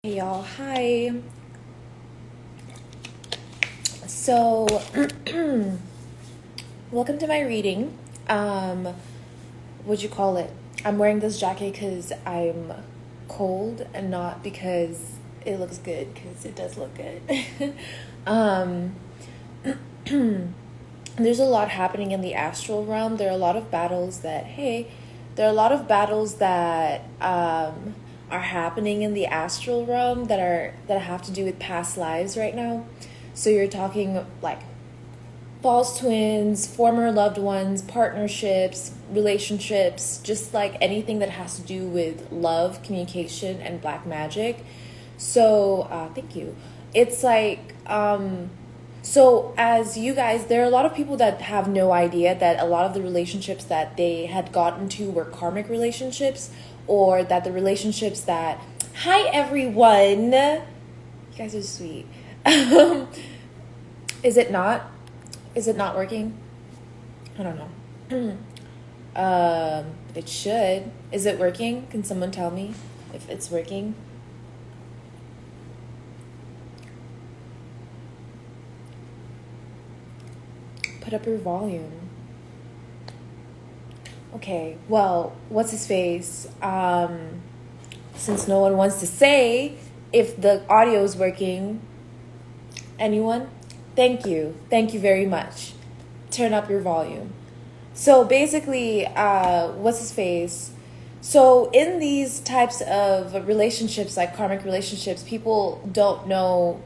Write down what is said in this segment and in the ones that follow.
Hey y'all, hi. So, welcome to my reading. What'd you call it? I'm wearing this jacket because I'm cold and not because it looks good, because it does look good. um, there's a lot happening in the astral realm. There are a lot of battles that, are happening in the astral realm that have to do with past lives right now. So you're talking like false twins, former loved ones, partnerships, relationships, just like anything that has to do with love, communication, and black magic. So, thank you. It's like, so as you guys, there are a lot of people that have no idea that a lot of the relationships that they had gotten to were karmic relationships, or that the relationships that, hi everyone, you guys are sweet. Is it not? Is it not working? I don't know. It should. Is it working? Can someone tell me if it's working? Put up your volume. Okay, well, what's his face? Since no one wants to say if the audio is working, anyone? Thank you. Thank you very much. Turn up your volume. So basically, what's his face? So in these types of relationships, like karmic relationships, people don't know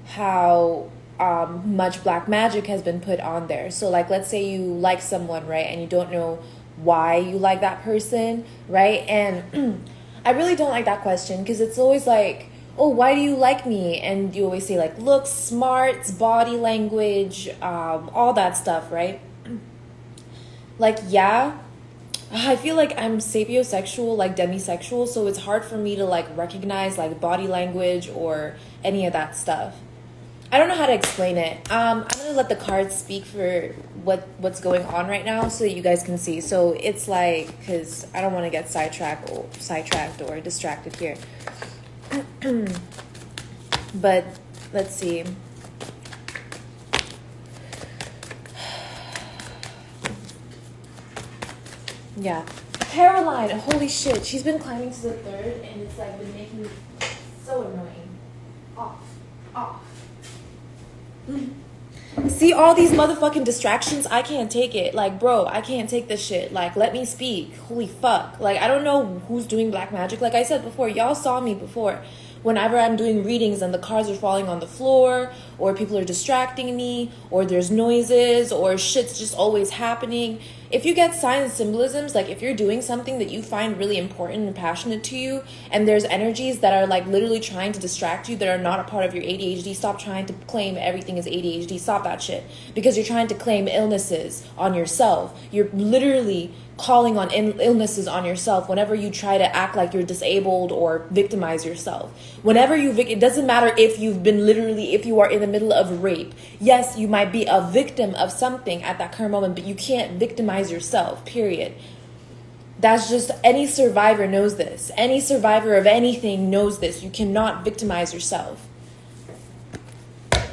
how much black magic has been put on there. So like, let's say you like someone, right? And you don't know why you like that person, right? And I really don't like that question, because it's always like, oh, why do you like me? And you always say like looks, smarts, body language, all that stuff, right? Like, yeah, I feel like I'm sapiosexual, like demisexual, so it's hard for me to like recognize like body language or any of that stuff. I don't know how to explain it. I'm gonna let the cards speak for what's going on right now, so that you guys can see. So it's like, because I don't want to get sidetracked or distracted here. But let's see. Yeah, Caroline. Holy shit, she's been climbing to the third, and it's like been making me so annoying. Off. See all these motherfucking distractions? I can't take it. Like, bro, I can't take this shit. Like, let me speak. Holy fuck. Like, I don't know who's doing black magic. Like I said before, y'all saw me before. Whenever I'm doing readings and the cards are falling on the floor, or people are distracting me, or there's noises, or shit's just always happening. If you get signs and symbolisms, like if you're doing something that you find really important and passionate to you, and there's energies that are like literally trying to distract you that are not a part of your ADHD, stop trying to claim everything is ADHD. Stop that shit. Because you're trying to claim illnesses on yourself. You're literally calling on illnesses on yourself whenever you try to act like you're disabled or victimize yourself. Whenever it doesn't matter if if you are in the middle of rape. Yes, you might be a victim of something at that current moment, but you can't victimize yourself, period. That's just, any survivor knows this. Any survivor of anything knows this. You cannot victimize yourself.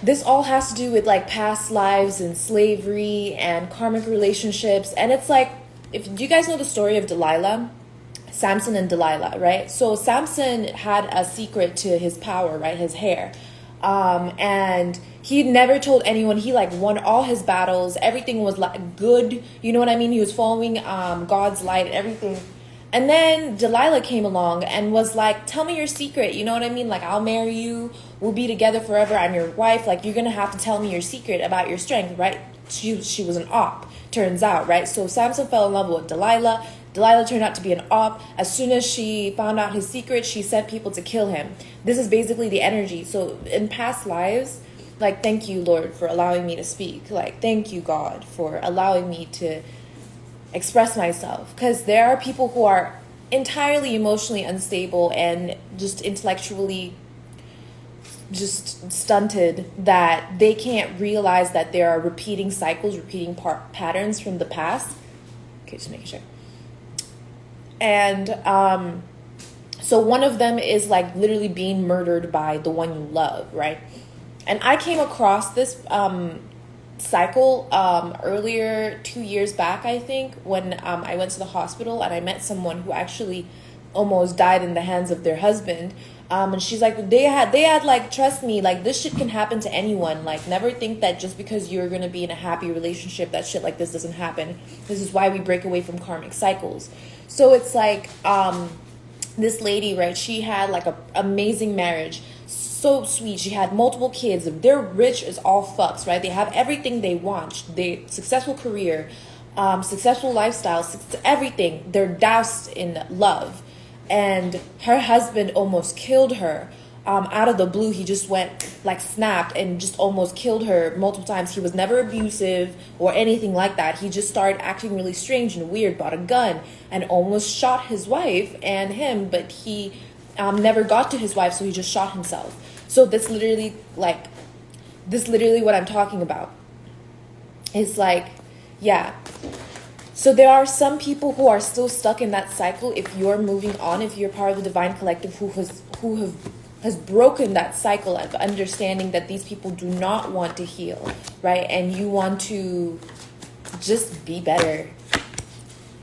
This all has to do with like past lives and slavery and karmic relationships. And it's like, do you guys know the story of Delilah? Samson and Delilah, right? So Samson had a secret to his power, right? His hair. And he never told anyone. He like won all his battles. Everything was like good. You know what I mean? He was following God's light and everything. And then Delilah came along and was like, tell me your secret. You know what I mean? Like, I'll marry you. We'll be together forever. I'm your wife. Like, you're going to have to tell me your secret about your strength, right? She was an op, turns out, right? So Samson fell in love with Delilah. Delilah turned out to be an op. As soon as she found out his secret, she sent people to kill him. This is basically the energy. So in past lives, like, thank you, Lord, for allowing me to speak. Like, thank you, God, for allowing me to express myself. Because there are people who are entirely emotionally unstable and just intellectually just stunted, that they can't realize that there are repeating cycles, repeating patterns from the past. Okay, just making sure. And So one of them is like literally being murdered by the one you love, right? And I came across this cycle earlier 2 years back, I think, when I went to the hospital and I met someone who actually almost died in the hands of their husband. And she's like, they had like, trust me, like this shit can happen to anyone. Like never think that just because you're gonna be in a happy relationship that shit like this doesn't happen. This is why we break away from karmic cycles. So it's like this lady, right, she had like a amazing marriage, so sweet. She had multiple kids. They're rich as all fucks, right? They have everything they want. They successful career, successful lifestyle, everything. They're doused in love. And her husband almost killed her. Out of the blue, he just went like snapped and just almost killed her multiple times. He was never abusive or anything like that. He just started acting really strange and weird, bought a gun and almost shot his wife and him, but he never got to his wife, so he just shot himself. So this literally what I'm talking about. It's like, yeah. So there are some people who are still stuck in that cycle. If you're moving on, if you're part of the Divine Collective who has broken that cycle of understanding that these people do not want to heal, right? And you want to just be better.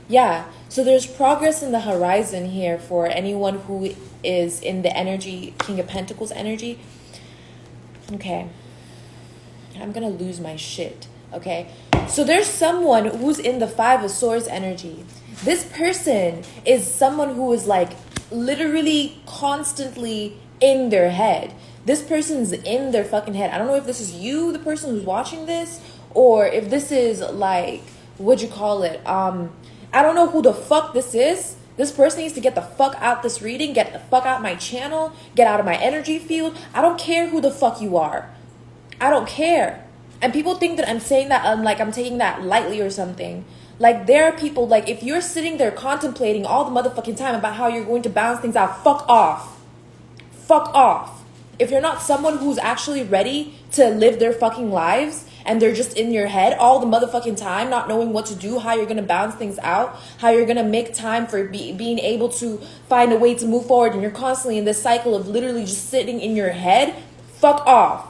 Yeah. So there's progress in the horizon here for anyone who is in the energy, King of Pentacles energy. Okay. I'm going to lose my shit. Okay. So there's someone who's in the Five of Swords energy. This person is someone who is like literally constantly in their head. This person's in their fucking head. I don't know if this is you, the person who's watching this, or if this is like, what'd you call it? I don't know who the fuck this is. This person needs to get the fuck out this reading, get the fuck out my channel, get out of my energy field. I don't care who the fuck you are. I don't care. And people think that I'm saying that I'm taking that lightly or something. Like there are people, like if you're sitting there contemplating all the motherfucking time about how you're going to balance things out, fuck off. Fuck off. If you're not someone who's actually ready to live their fucking lives and they're just in your head all the motherfucking time, not knowing what to do, how you're going to balance things out, how you're going to make time for being able to find a way to move forward, and you're constantly in this cycle of literally just sitting in your head, fuck off.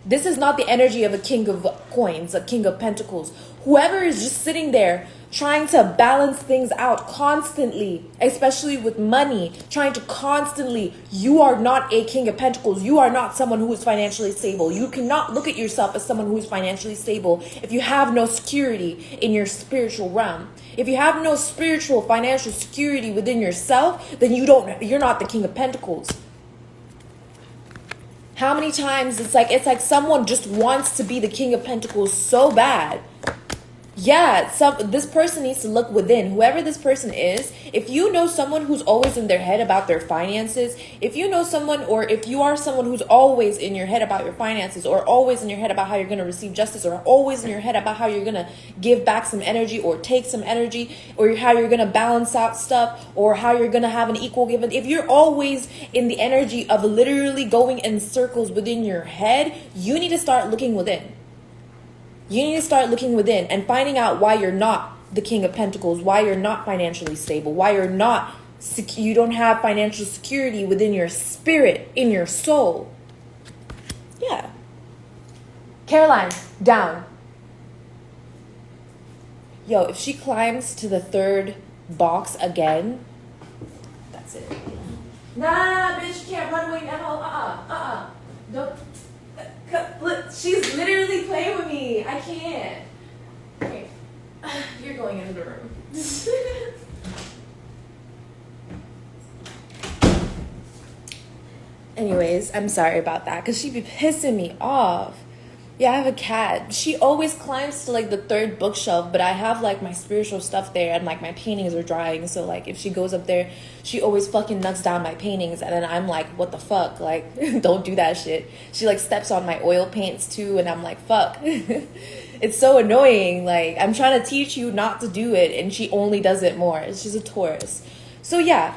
This is not the energy of a king of coins, a king of pentacles. Whoever is just sitting there trying to balance things out constantly, especially with money, trying to constantly, you are not a king of pentacles. You are not someone who is financially stable. You cannot look at yourself as someone who is financially stable if you have no security in your spiritual realm. If you have no spiritual financial security within yourself, then you're not the king of pentacles. How many times it's like someone just wants to be the king of pentacles so bad. Yeah, this person needs to look within. Whoever this person is, if you know someone who's always in their head about their finances, if you know someone, or if you are someone who's always in your head about your finances, or always in your head about how you're going to receive justice, or always in your head about how you're going to give back some energy or take some energy, or how you're going to balance out stuff, or how you're going to have an equal give, if you're always in the energy of literally going in circles within your head, you need to start looking within. You need to start looking within and finding out why you're not the king of pentacles, why you're not financially stable, why you don't have financial security within your spirit, in your soul. Yeah. Caroline, down. Yo, if she climbs to the third box again, that's it. Nah, bitch, you can't run away now. Don't. Look, she's literally playing with me. I can't. Okay. You're going into the room. Anyways, I'm sorry about that because she be pissing me off. Yeah, I have a cat. She always climbs to like the third bookshelf, but I have like my spiritual stuff there and like my paintings are drying. So like if she goes up there, she always fucking knocks down my paintings. And then I'm like, what the fuck? Like, don't do that shit. She like steps on my oil paints too. And I'm like, fuck. It's so annoying. Like I'm trying to teach you not to do it. And she only does it more. She's a Taurus. So yeah.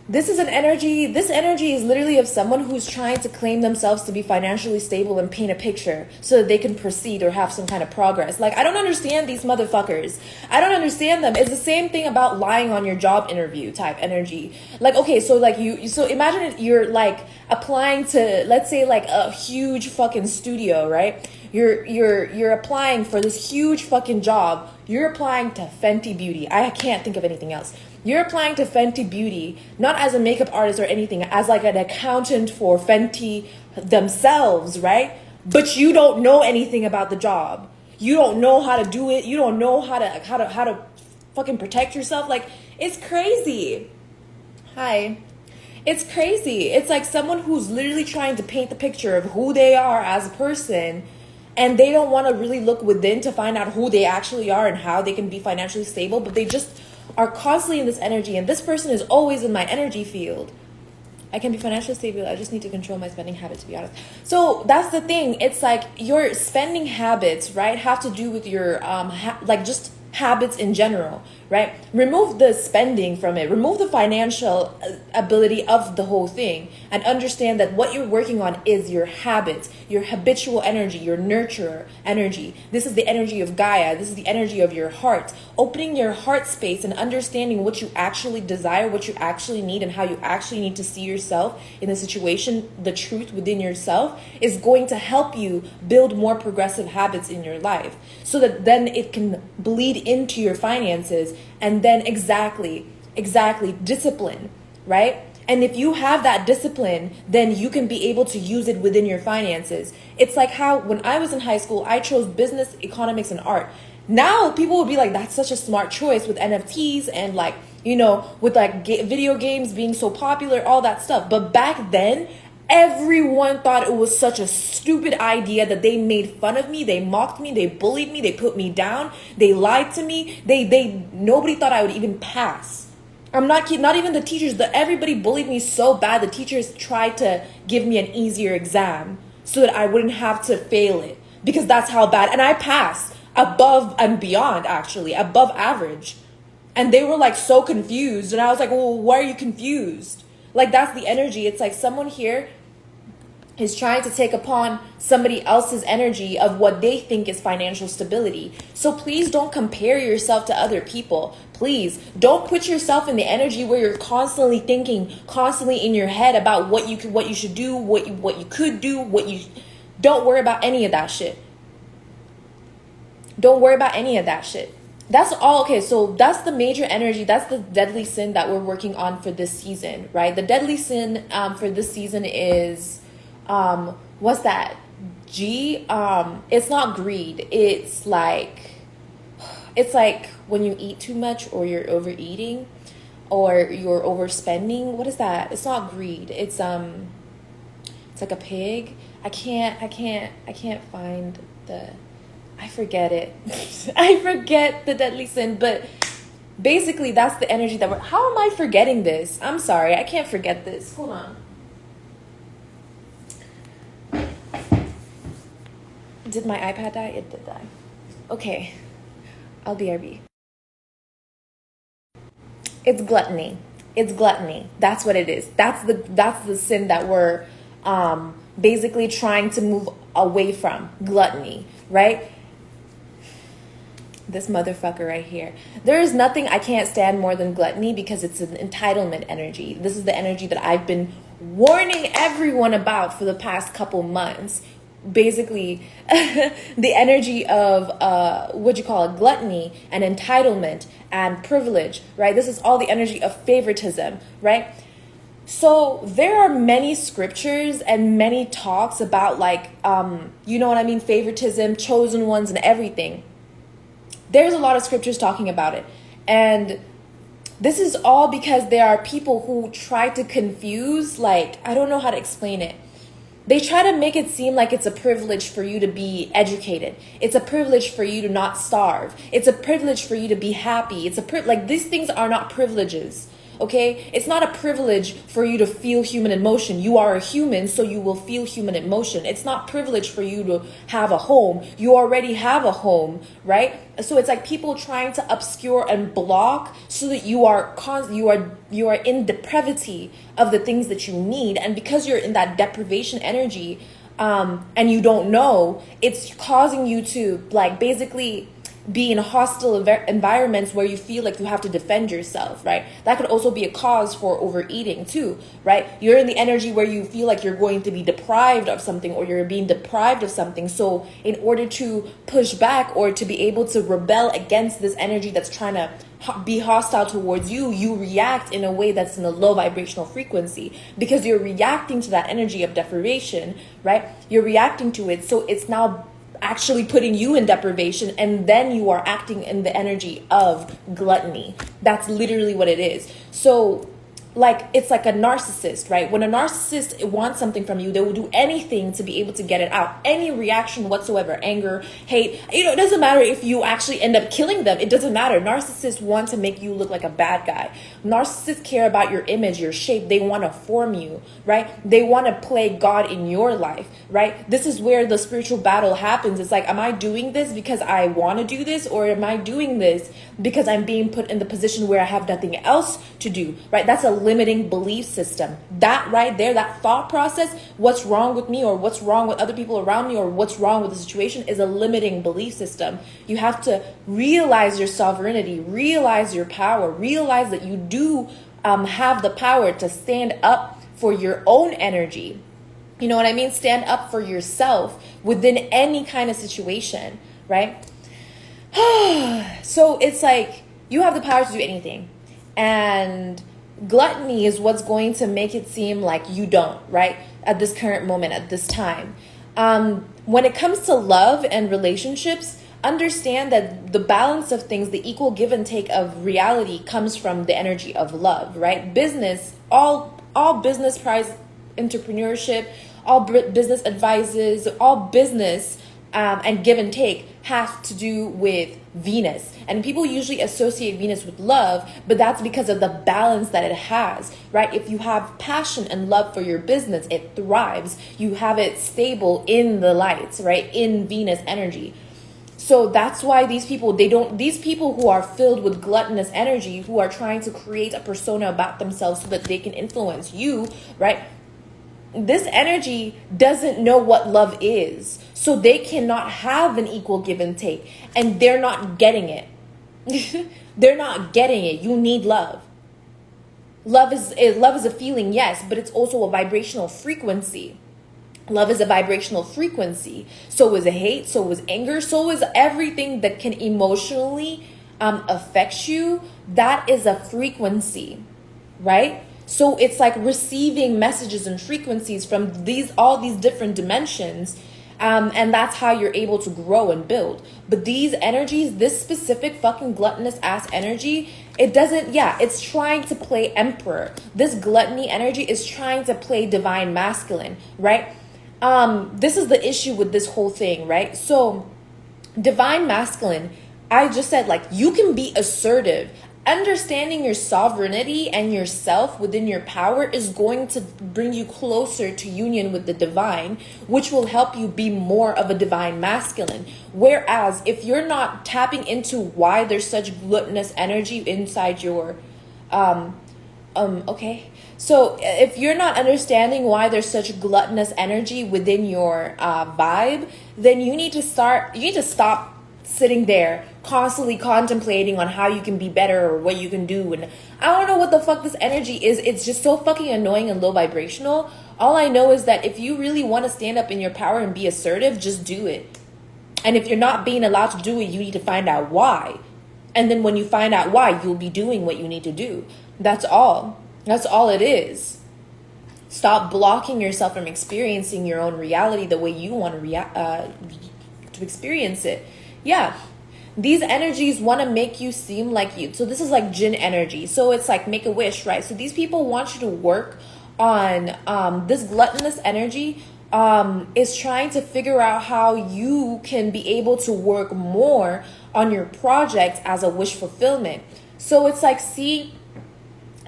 This is an energy, this energy is literally of someone who's trying to claim themselves to be financially stable and paint a picture so that they can proceed or have some kind of progress. Like, I don't understand these motherfuckers. I don't understand them. It's the same thing about lying on your job interview type energy. Like, okay, so like so imagine you're like applying to, let's say, like a huge fucking studio, right? You're applying for this huge fucking job. You're applying to Fenty Beauty. I can't think of anything else. You're applying to Fenty Beauty, not as a makeup artist or anything, as like an accountant for Fenty themselves, right? But you don't know anything about the job. You don't know how to do it. You don't know how to fucking protect yourself. Like, it's crazy. Hi. It's crazy. It's like someone who's literally trying to paint the picture of who they are as a person, and they don't want to really look within to find out who they actually are and how they can be financially stable, but they just are constantly in this energy, and this person is always in my energy field. I can be financially stable. I just need to control my spending habits, to be honest. So that's the thing. It's like your spending habits, right, have to do with your like just habits in general, right? Remove the spending from it. Remove the financial ability of the whole thing, and understand that what you're working on is your habits, your habitual energy, your nurturer energy. This is the energy of Gaia. This is the energy of your heart. Opening your heart space and understanding what you actually desire, what you actually need, and how you actually need to see yourself in the situation, the truth within yourself, is going to help you build more progressive habits in your life, so that then it can bleed into your finances, and then exactly discipline, right? And if you have that discipline, then you can be able to use it within your finances. It's like how when I was in high school, I chose business, economics, and art. Now people would be like, that's such a smart choice with NFTs and like, you know, with like video games being so popular, all that stuff. But back then, everyone thought it was such a stupid idea that they made fun of me, they mocked me, they bullied me, they put me down, they lied to me. Nobody thought I would even pass. I'm not kidding, not even the teachers. Everybody bullied me so bad, the teachers tried to give me an easier exam so that I wouldn't have to fail it, because that's how bad. And I passed above and beyond, actually, above average. And they were like so confused. And I was like, well, why are you confused? Like, that's the energy. It's like someone here is trying to take upon somebody else's energy of what they think is financial stability. So please don't compare yourself to other people. Please don't put yourself in the energy where you're constantly thinking, constantly in your head about what you should do, what you could do, don't worry about any of that shit. Don't worry about any of that shit. That's all. Okay, so that's the major energy. That's the deadly sin that we're working on for this season, right? The deadly sin for this season is, what's that? G. It's not greed. It's like when you eat too much, or you're overeating, or you're overspending. What is that? It's not greed. It's like a pig. I can't find I forget it. I forget the deadly sin, but basically that's the energy that how am I forgetting this? I'm sorry, I can't forget this. Hold on. Did my iPad die? It did die. Okay, I'll BRB. It's gluttony. It's gluttony. That's what it is. That's the sin that we're basically trying to move away from. Gluttony, right? This motherfucker right here. There is nothing I can't stand more than gluttony, because it's an entitlement energy. This is the energy that I've been warning everyone about for the past couple months. Basically, the energy of gluttony and entitlement and privilege, right? This is all the energy of favoritism, right? So there are many scriptures and many talks about like, you know what I mean? Favoritism, chosen ones, and everything. There's a lot of scriptures talking about it. And this is all because there are people who try to confuse, like, I don't know how to explain it. They try to make it seem like it's a privilege for you to be educated. It's a privilege for you to not starve. It's a privilege for you to be happy. Like, these things are not privileges. Okay, it's not a privilege for you to feel human emotion. You are a human, so you will feel human emotion. It's not privilege for you to have a home. You already have a home, right? So it's like people trying to obscure and block so that you are in depravity of the things that you need, and because you're in that deprivation energy, and you don't know, it's causing you to like basically be in hostile environments where you feel like you have to defend yourself, right? That could also be a cause for overeating too, right? You're in the energy where you feel like you're going to be deprived of something, or you're being deprived of something. So in order to push back or to be able to rebel against this energy that's trying to be hostile towards you, you react in a way that's in a low vibrational frequency, because you're reacting to that energy of deprivation, right? You're reacting to it. So it's now actually putting you in deprivation, and then you are acting in the energy of gluttony. That's literally what it is. So like, it's like a narcissist, right? When a narcissist wants something from you, they will do anything to be able to get it out. Any reaction whatsoever, anger, hate, it doesn't matter if you actually end up killing them. It doesn't matter. Narcissists want to make you look like a bad guy. Narcissists care about your image, your shape. They want to form you, right? They want to play God in your life, right? This is where the spiritual battle happens. It's like, am I doing this because I want to do this, or am I doing this because I'm being put in the position where I have nothing else to do, right? That's a limiting belief system. That right there, that thought process, what's wrong with me, or what's wrong with other people around me, or what's wrong with the situation, is a limiting belief system. You have to realize your sovereignty, realize your power, realize that you do have the power to stand up for your own energy. You know what I mean? Stand up for yourself within any kind of situation, right? So it's like, you have the power to do anything. And gluttony is what's going to make it seem like you don't, right? At this current moment, at this time. When it comes to love and relationships, understand that the balance of things, the equal give and take of reality, comes from the energy of love, right? Business, all business prize, entrepreneurship, all business advices, all business and give and take have to do with Venus. And people usually associate Venus with love, but that's because of the balance that it has, right? If you have passion and love for your business, it thrives. You have it stable in the lights, right? In Venus energy. So that's why these people who are filled with gluttonous energy, who are trying to create a persona about themselves so that they can influence you, right? This energy doesn't know what love is. So they cannot have an equal give and take. And they're not getting it. They're not getting it. You need love. Love is a feeling, yes, but it's also a vibrational frequency. Love is a vibrational frequency. So is hate, so is anger, so is everything that can emotionally affect you. That is a frequency, right? So it's like receiving messages and frequencies from all these different dimensions. And that's how you're able to grow and build. But these energies, this specific fucking gluttonous ass energy, it's trying to play emperor. This gluttony energy is trying to play divine masculine, right? This is the issue with this whole thing, right? So divine masculine, I just said, like, you can be assertive. Understanding your sovereignty and yourself within your power is going to bring you closer to union with the divine, which will help you be more of a divine masculine. Whereas if you're not tapping into why there's such gluttonous energy inside your okay. So if you're not understanding why there's such gluttonous energy within your vibe, then you need to stop sitting there constantly contemplating on how you can be better or what you can do. And I don't know what the fuck this energy is. It's just so fucking annoying and low vibrational. All I know is that if you really want to stand up in your power and be assertive, just do it. And if you're not being allowed to do it, you need to find out why. And then when you find out why, you'll be doing what you need to do. That's all. That's all it is. Stop blocking yourself from experiencing your own reality the way you want to experience it. Yeah. These energies want to make you seem like you. So this is like Jinn energy. So it's like make a wish, right? So these people want you to work on this gluttonous energy is trying to figure out how you can be able to work more on your project as a wish fulfillment. So it's like, see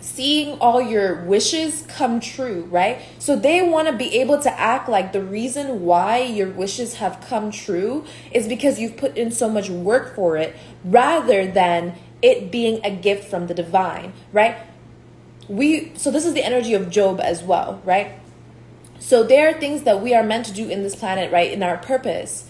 seeing all your wishes come true, right? So they want to be able to act like the reason why your wishes have come true is because you've put in so much work for it, rather than it being a gift from the divine, right? So this is the energy of Job as well, right? So there are things that we are meant to do in this planet, right? In our purpose.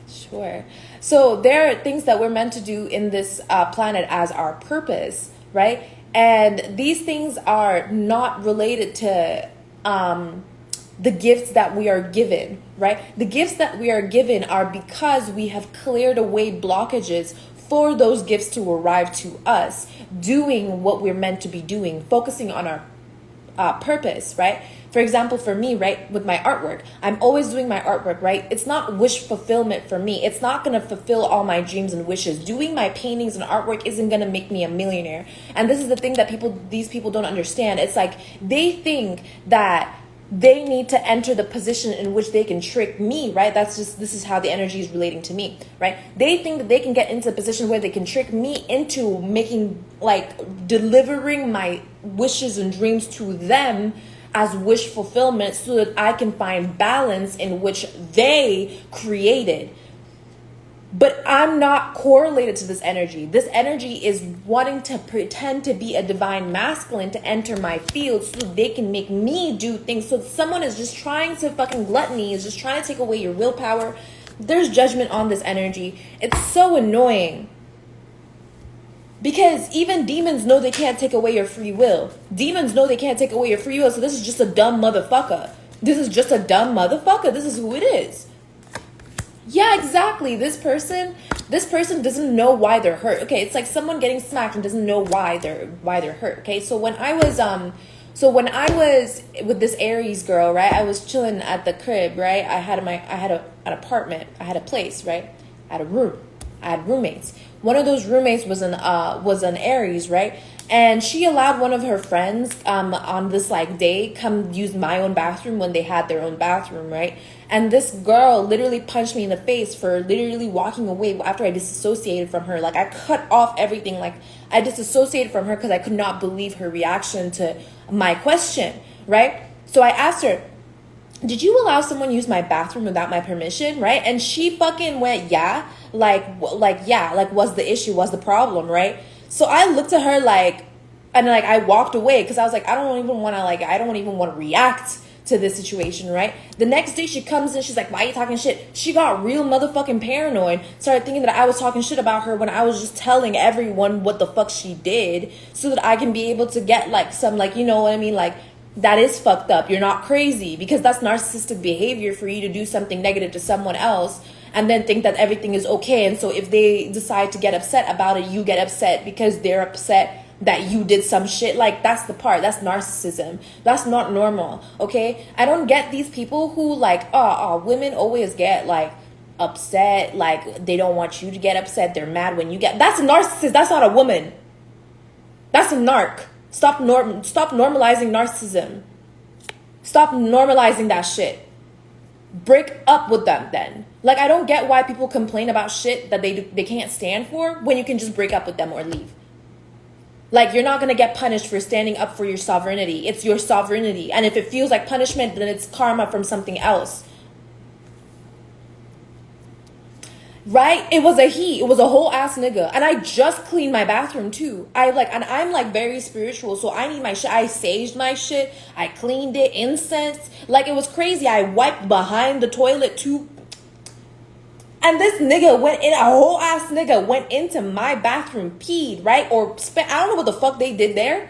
Sure. So there are things that we're meant to do in this planet as our purpose, right? And these things are not related to the gifts that we are given, right? The gifts that we are given are because we have cleared away blockages for those gifts to arrive to us, doing what we're meant to be doing, focusing on our purpose, right? For example, for me, right, with my artwork, I'm always doing my artwork, right? It's not wish fulfillment for me. It's not going to fulfill all my dreams and wishes. Doing my paintings and artwork isn't going to make me a millionaire. And this is the thing that these people don't understand. It's like they think that they need to enter the position in which they can trick me, right? This is how the energy is relating to me, right? They think that they can get into a position where they can trick me into delivering my wishes and dreams to them as wish fulfillment so that I can find balance in which they created. But I'm not correlated to this energy. This energy is wanting to pretend to be a divine masculine to enter my field so they can make me do things. So someone is just trying to fucking gluttony, is just trying to take away your willpower. There's judgment on this energy. It's so annoying. Because even demons know they can't take away your free will. Demons know they can't take away your free will. So this is just a dumb motherfucker. This is just a dumb motherfucker. This is who it is. Yeah, exactly. This person doesn't know why they're hurt. Okay, it's like someone getting smacked and doesn't know why they're hurt. Okay, so when I was with this Aries girl, right, I was chilling at the crib, right? I had an apartment, I had a place, right? I had a room, I had roommates. One of those roommates was an Aries, right? And she allowed one of her friends on this like day come use my own bathroom when they had their own bathroom, right? And this girl literally punched me in the face for literally walking away after I disassociated from her. Like I cut off everything. Like I disassociated from her because I could not believe her reaction to my question, right? So I asked her, did you allow someone use my bathroom without my permission, right? And she fucking went, yeah. Like, what's the issue? What's the problem, right? So I looked at her and I walked away because I was like, I don't even want to react to this situation, right? The next day she comes in, she's like, why are you talking shit? She got real motherfucking paranoid, started thinking that I was talking shit about her when I was just telling everyone what the fuck she did so that I can be able to get like some, like, you know what I mean? Like, that is fucked up. You're not crazy, because that's narcissistic behavior for you to do something negative to someone else and then think that everything is okay. And so if they decide to get upset about it, you get upset because they're upset that you did some shit. Like, that's the part. That's narcissism. That's not normal. Okay? I don't get these people who women always get like upset. Like, they don't want you to get upset. They're mad when you get. That's a narcissist. That's not a woman. That's a narc. Stop normalizing narcissism. Stop normalizing that shit. Break up with them then. Like, I don't get why people complain about shit that they can't stand for when you can just break up with them or leave. Like, you're not going to get punished for standing up for your sovereignty. It's your sovereignty. And if it feels like punishment, then it's karma from something else. Right? It was a whole ass nigga. And I just cleaned my bathroom too. And I'm like very spiritual, so I need my shit. I saged my shit. I cleaned it, incense. Like, it was crazy. I wiped behind the toilet too. And this nigga a whole ass nigga went into my bathroom, peed, right? Or I don't know what the fuck they did there.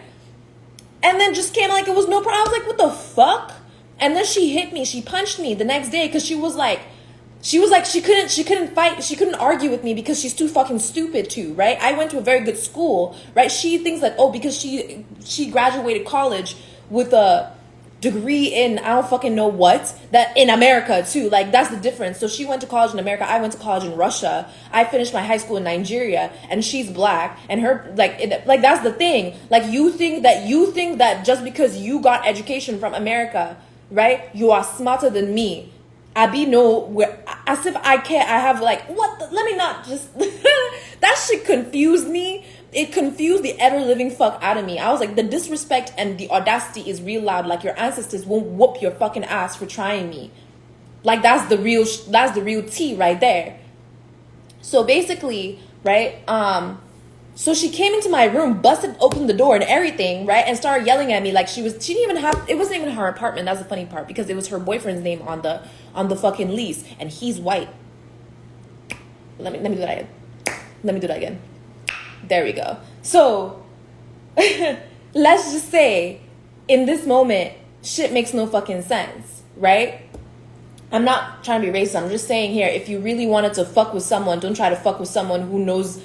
And then just came like it was no problem. I was like, what the fuck? And then she hit me. She punched me the next day because she couldn't fight. She couldn't argue with me because she's too fucking stupid too, right? I went to a very good school, right? She thinks that, because she graduated college with a degree in I don't fucking know what, that in America too. Like, that's the difference. So she went to college in America. I went to college in Russia. I finished my high school in Nigeria, and she's black, and her that's the thing. Like, you think that just because you got education from America, right, you are smarter than me. I be as if I can't. I have let me not just that shit confused me. it confused the ever living fuck out of me. I was like, the disrespect and the audacity is real loud. Like, your ancestors won't whoop your fucking ass for trying me. Like, that's the real tea right there. So basically, right, so she came into my room, busted open the door and everything, right, and started yelling at me like she didn't even have, it wasn't even her apartment. That's the funny part, because it was her boyfriend's name on the fucking lease, and he's white. Let me do that again. Let me do that again. There we go. So let's just say in this moment, shit makes no fucking sense, right? I'm not trying to be racist. I'm just saying here, if you really wanted to fuck with someone, don't try to fuck with someone who knows.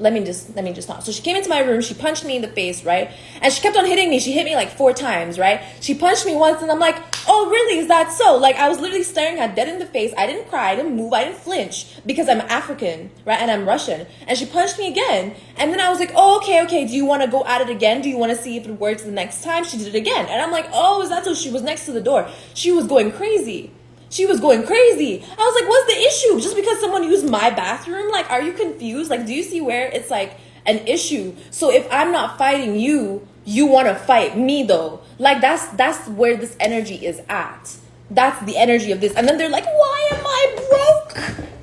Let me just not. So she came into my room, she punched me in the face, right? And she kept on hitting me. She hit me like 4 times, right? She punched me once and I'm like, oh, really? Is that so? Like, I was literally staring her dead in the face. I didn't cry, I didn't move, I didn't flinch because I'm African, right? And I'm Russian. And she punched me again. And then I was like, oh, okay. Do you want to go at it again? Do you want to see if it works the next time? She did it again. And I'm like, oh, is that so? She was next to the door. She was going crazy. I was like, what's the issue? Just because someone used my bathroom? Like, are you confused? Like, do you see where it's like an issue? So if I'm not fighting you, you want to fight me though. Like, that's where this energy is at. That's the energy of this. And then they're like, why am I broke?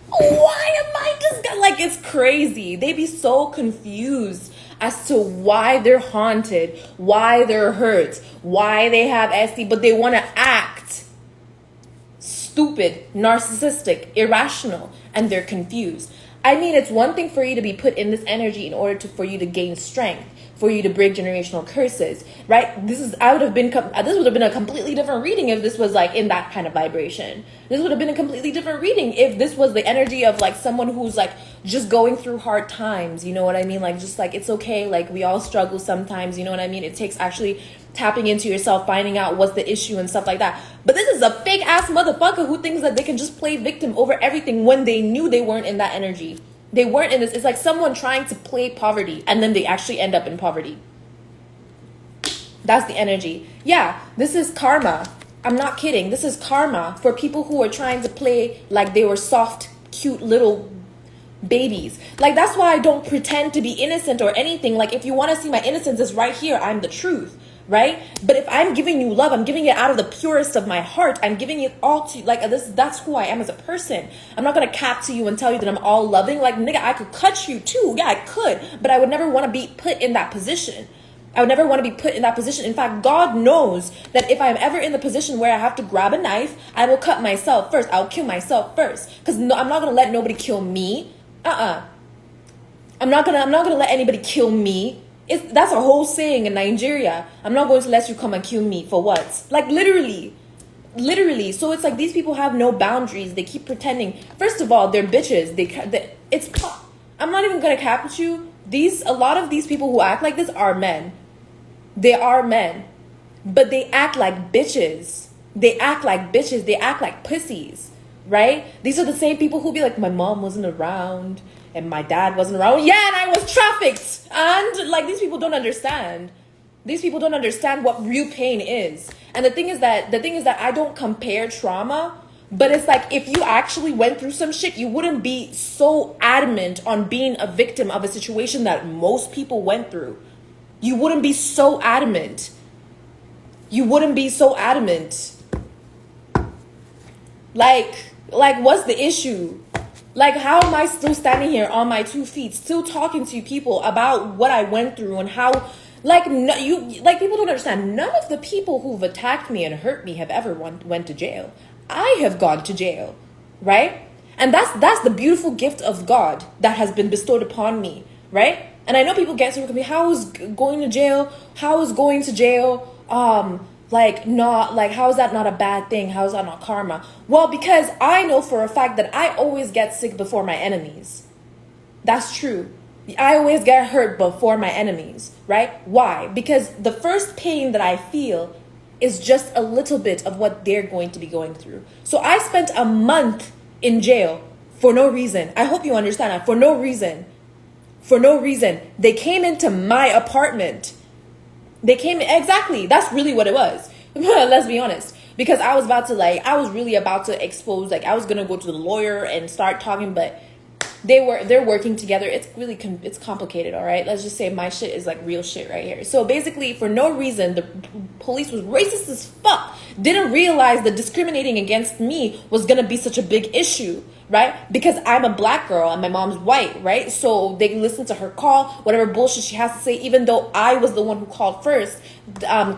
Why am I just like, it's crazy. They be so confused as to why they're haunted, why they're hurt, why they have SD, but they want to act stupid, narcissistic, irrational, and they're confused. I mean, it's one thing for you to be put in this energy in order for you to gain strength, for you to break generational curses, right? This would have been a completely different reading if this was like in that kind of vibration. This would have been a completely different reading if this was the energy of like someone who's like just going through hard times, you know what I mean? Like, just like, it's okay, like we all struggle sometimes, you know what I mean? It takes actually tapping into yourself, finding out what's the issue and stuff like that. But this is a fake ass motherfucker who thinks that they can just play victim over everything when they knew they weren't in that energy. They weren't in this. It's like someone trying to play poverty and then they actually end up in poverty. That's the energy. Yeah, this is karma. I'm not kidding. This is karma for people who are trying to play like they were soft, cute little babies. Like, that's why I don't pretend to be innocent or anything. Like, if you want to see my innocence, is right here. I'm the truth. Right? But if I'm giving you love, I'm giving it out of the purest of my heart. I'm giving it all to you. Like, that's who I am as a person. I'm not going to cap to you and tell you that I'm all loving. Like, nigga, I could cut you too. Yeah, I could. But I would never want to be put in that position. I would never want to be put in that position. In fact, God knows that if I'm ever in the position where I have to grab a knife, I will cut myself first. I'll kill myself first. Because I'm not going to let nobody kill me. I'm not gonna let anybody kill me. That's a whole saying in Nigeria. I'm not going to let you come and kill me for what? Like, literally. So it's like these people have no boundaries. They keep pretending. First of all, they're bitches. I'm not even gonna cap with you. A lot of these people who act like this are men. They are men, but they act like bitches. They act like pussies, right? These are the same people who be like, my mom wasn't around. And my dad wasn't around. Yeah, and I was trafficked. And like, these people don't understand. These people don't understand what real pain is. And the thing is that I don't compare trauma. But it's like, if you actually went through some shit, you wouldn't be so adamant on being a victim of a situation that most people went through. You wouldn't be so adamant. Like, what's the issue? Like, how am I still standing here on my 2 feet, still talking to people about what I went through and how, people don't understand. None of the people who've attacked me and hurt me have ever went to jail. I have gone to jail, right? And that's the beautiful gift of God that has been bestowed upon me, right? And I know people get so confused. How is going to jail? How is that not a bad thing? How is that not karma? Well, because I know for a fact that I always get sick before my enemies. That's true. I always get hurt before my enemies, right? Why? Because the first pain that I feel is just a little bit of what they're going to be going through. So I spent a month in jail for no reason. I hope you understand that. For no reason. They came into my apartment. Exactly. That's really what it was. Let's be honest. Because I was really about to expose, I was going to go to the lawyer and start talking, but they're working together. It's really it's complicated. All right, let's just say my shit is like real shit right here. So basically, for no reason, the police was racist as fuck. Didn't realize that discriminating against me was gonna be such a big issue, right? Because I'm a black girl and my mom's white, right? So they listen to her call, whatever bullshit she has to say, even though I was the one who called first,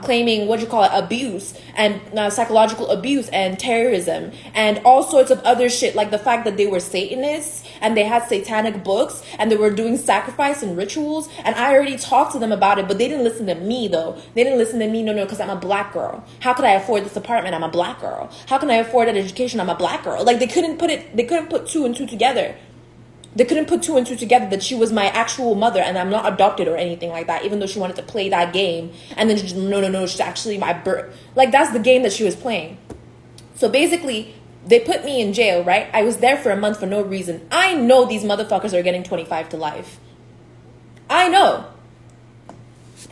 claiming, abuse and psychological abuse and terrorism and all sorts of other shit, like the fact that they were Satanists and they had satanic books and they were doing sacrifice and rituals. And I already talked to them about it, but they didn't listen to me though. They didn't listen to me, no, because I'm a black girl. How could I afford this apartment? I'm a black girl. How can I afford that education? I'm a black girl. Like they couldn't put two and two together. They couldn't put two and two together that she was my actual mother and I'm not adopted or anything like that, even though she wanted to play that game. And then she just, no, she's actually my birth. Like that's the game that she was playing. So basically, they put me in jail, right? I was there for a month for no reason. I know these motherfuckers are getting 25 to life. I know.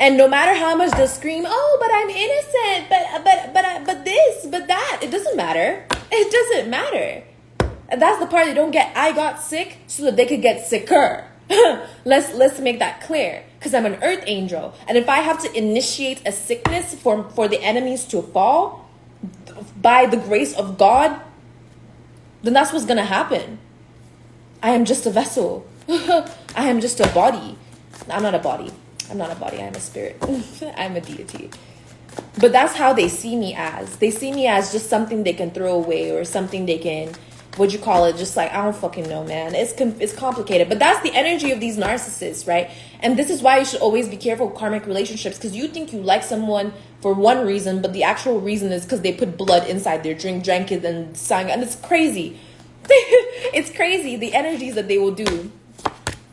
And no matter how much they'll scream, oh, but I'm innocent, but this, but that, it doesn't matter. It doesn't matter. And that's the part they don't get. I got sick so that they could get sicker. Let's make that clear. Because I'm an earth angel. And if I have to initiate a sickness for the enemies to fall by the grace of God, then that's what's going to happen. I am just a vessel. I am just a body. I'm not a body. I'm not a body. I'm a spirit. I'm a deity. But that's how they see me as. They see me as just something they can throw away or something they can... just like, I don't fucking know, man. It's complicated. But that's the energy of these narcissists, right? And this is why you should always be careful with karmic relationships, because you think you like someone for one reason, but the actual reason is because they put blood inside their drink, drank it, and sang. And it's crazy. It's crazy, the energies that they will do.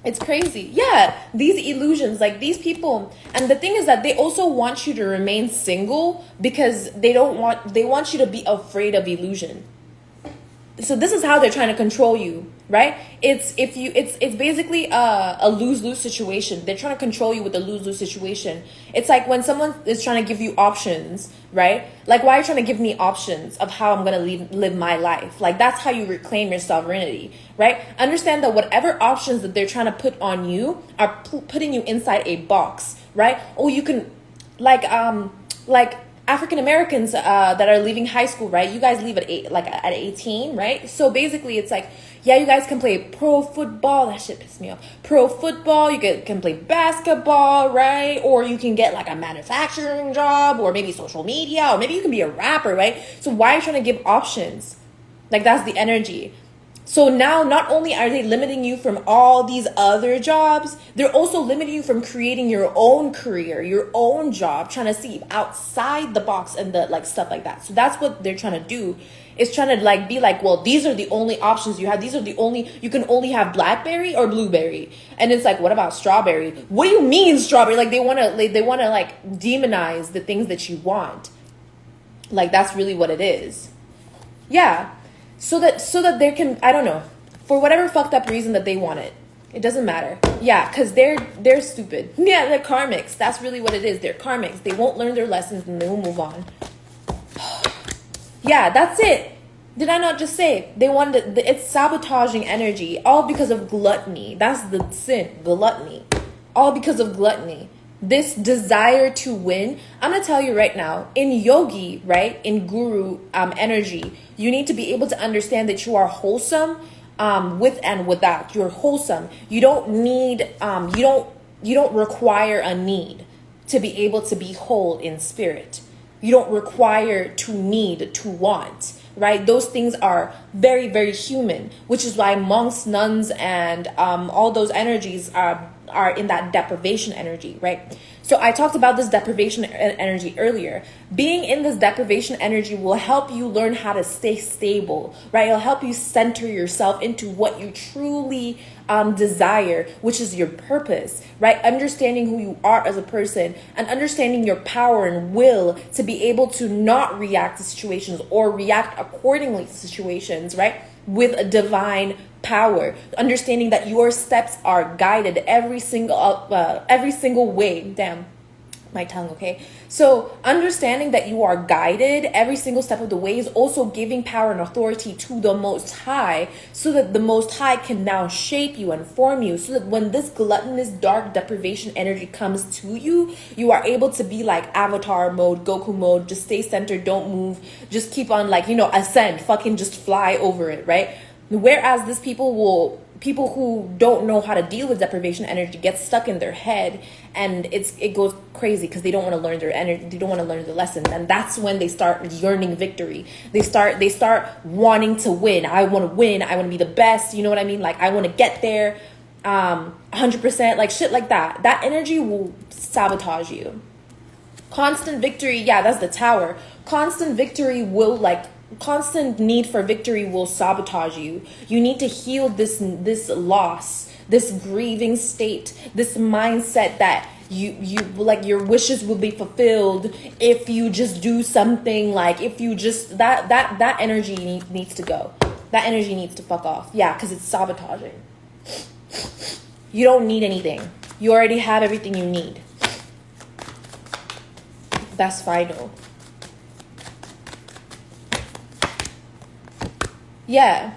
It's crazy. Yeah, these illusions, like these people. And the thing is that they also want you to remain single because they want you to be afraid of illusion. So this is how they're trying to control you, right? It's basically a lose-lose situation. They're trying to control you with a lose-lose situation. It's like when someone is trying to give you options, right? Like, why are you trying to give me options of how I'm going to live my life? Like, that's how you reclaim your sovereignty, right? Understand that whatever options that they're trying to put on you are putting you inside a box, right? Or you can, like African Americans that are leaving high school, right? You guys leave at 18, right? So basically, it's like, yeah, you guys can play pro football. That shit pissed me off. Pro football. You can play basketball, right? Or you can get like a manufacturing job, or maybe social media, or maybe you can be a rapper, right? So why are you trying to give options? Like, that's the energy. So now not only are they limiting you from all these other jobs, they're also limiting you from creating your own career, your own job, trying to see outside the box and the like stuff like that. So that's what they're trying to do, is trying to like be like, well, these are the only options you have. These are the only, you can only have blackberry or blueberry. And it's like, what about strawberry? What do you mean strawberry? Like they want to like demonize the things that you want. Like that's really what it is. Yeah. So that there can, I don't know, for whatever fucked up reason that they want it. It doesn't matter. Yeah, because they're stupid. Yeah, they're karmics. That's really what it is. They're karmics. They won't learn their lessons and they will move on. Yeah, that's it. Did I not just say it? They wanted, it's sabotaging energy, all because of gluttony. That's the sin, gluttony. All because of gluttony. This desire to win. I'm going to tell you right now, in yogi, right, in guru energy, you need to be able to understand that you are wholesome with and without. You're wholesome. You don't need, you don't require a need to be able to be whole in spirit. You don't require to need, to want, right? Those things are very, very human, which is why monks, nuns, and all those energies are in that deprivation energy, right? So I talked about this deprivation energy earlier. Being in this deprivation energy will help you learn how to stay stable, right? It'll help you center yourself into what you truly desire, which is your purpose, right? Understanding who you are as a person and understanding your power and will to be able to not react to situations or react accordingly to situations, right? With a divine power, understanding that your steps are guided every single way. Damn, my tongue, okay? So understanding that you are guided every single step of the way is also giving power and authority to the Most High, so that the Most High can now shape you and form you, so that when this gluttonous dark deprivation energy comes to you, you are able to be like Avatar mode, Goku mode, just stay centered, don't move, just keep on like, ascend, fucking just fly over it, right? Whereas this people who don't know how to deal with deprivation energy get stuck in their head, and it goes crazy because they don't want to learn their energy, they don't want to learn the lesson, and that's when they start yearning victory. They start wanting to win. I want to win. I want to be the best. You know what I mean? Like, I want to get there, 100%, like shit like that. That energy will sabotage you. Constant victory, yeah, that's the Tower. Constant need for victory will sabotage you. You need to heal this loss, this grieving state, this mindset that you like your wishes will be fulfilled if you just do something, like if you just that energy needs to go. That energy needs to fuck off. Yeah, because it's sabotaging. You don't need anything. You already have everything you need. That's final. Yeah.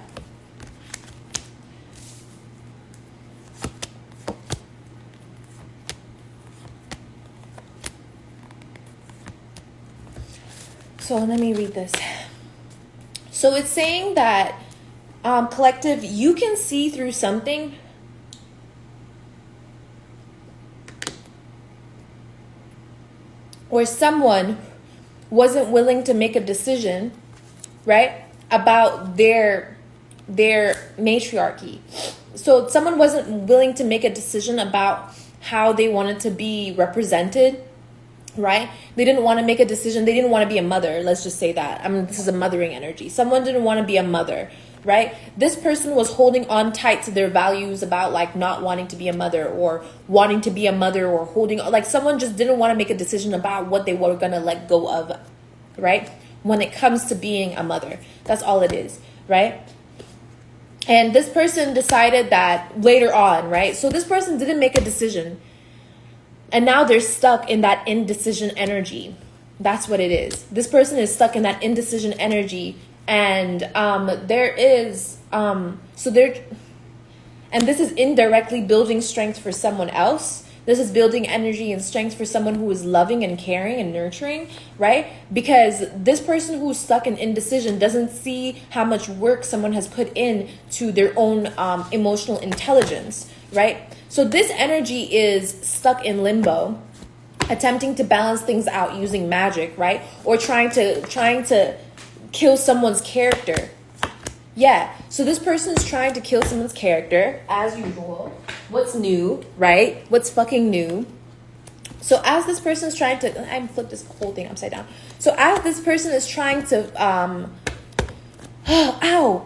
So let me read this. So it's saying that, collective, you can see through something. Or someone wasn't willing to make a decision, right, about their matriarchy. So someone wasn't willing to make a decision about how they wanted to be represented, right? They didn't want to make a decision. They didn't want to be a mother. Let's just say that. This is a mothering energy. Someone didn't want to be a mother, right? This person was holding on tight to their values about like not wanting to be a mother, or wanting to be a mother, or holding, like someone just didn't want to make a decision about what they were going to let go of, right? When it comes to being a mother, that's all it is, right? And this person decided that later on, right? So this person didn't make a decision, and now they're stuck in that indecision energy. That's what it is. This person is stuck in that indecision energy, and there is and this is indirectly building strength for someone else. This is building energy and strength for someone who is loving and caring and nurturing, right? Because this person who's stuck in indecision doesn't see how much work someone has put in to their own emotional intelligence, right? So this energy is stuck in limbo, attempting to balance things out using magic, right? Or trying to kill someone's character. Yeah, so this person is trying to kill someone's character, as usual. What's new, right? What's fucking new? So as this person is trying to... I flipped this whole thing upside down. So as this person is trying to...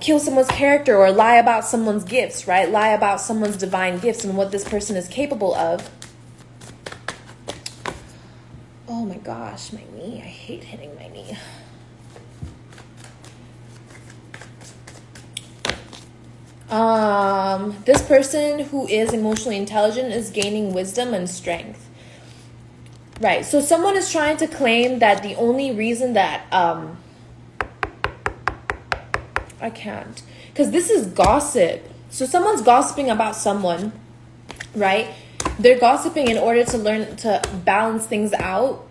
kill someone's character, or lie about someone's gifts, right? Lie about someone's divine gifts and what this person is capable of. Oh my gosh, my knee. I hate hitting my knee. This person who is emotionally intelligent is gaining wisdom and strength. Right. So someone is trying to claim that the only reason that, I can't, because this is gossip. So someone's gossiping about someone, right? They're gossiping in order to learn to balance things out,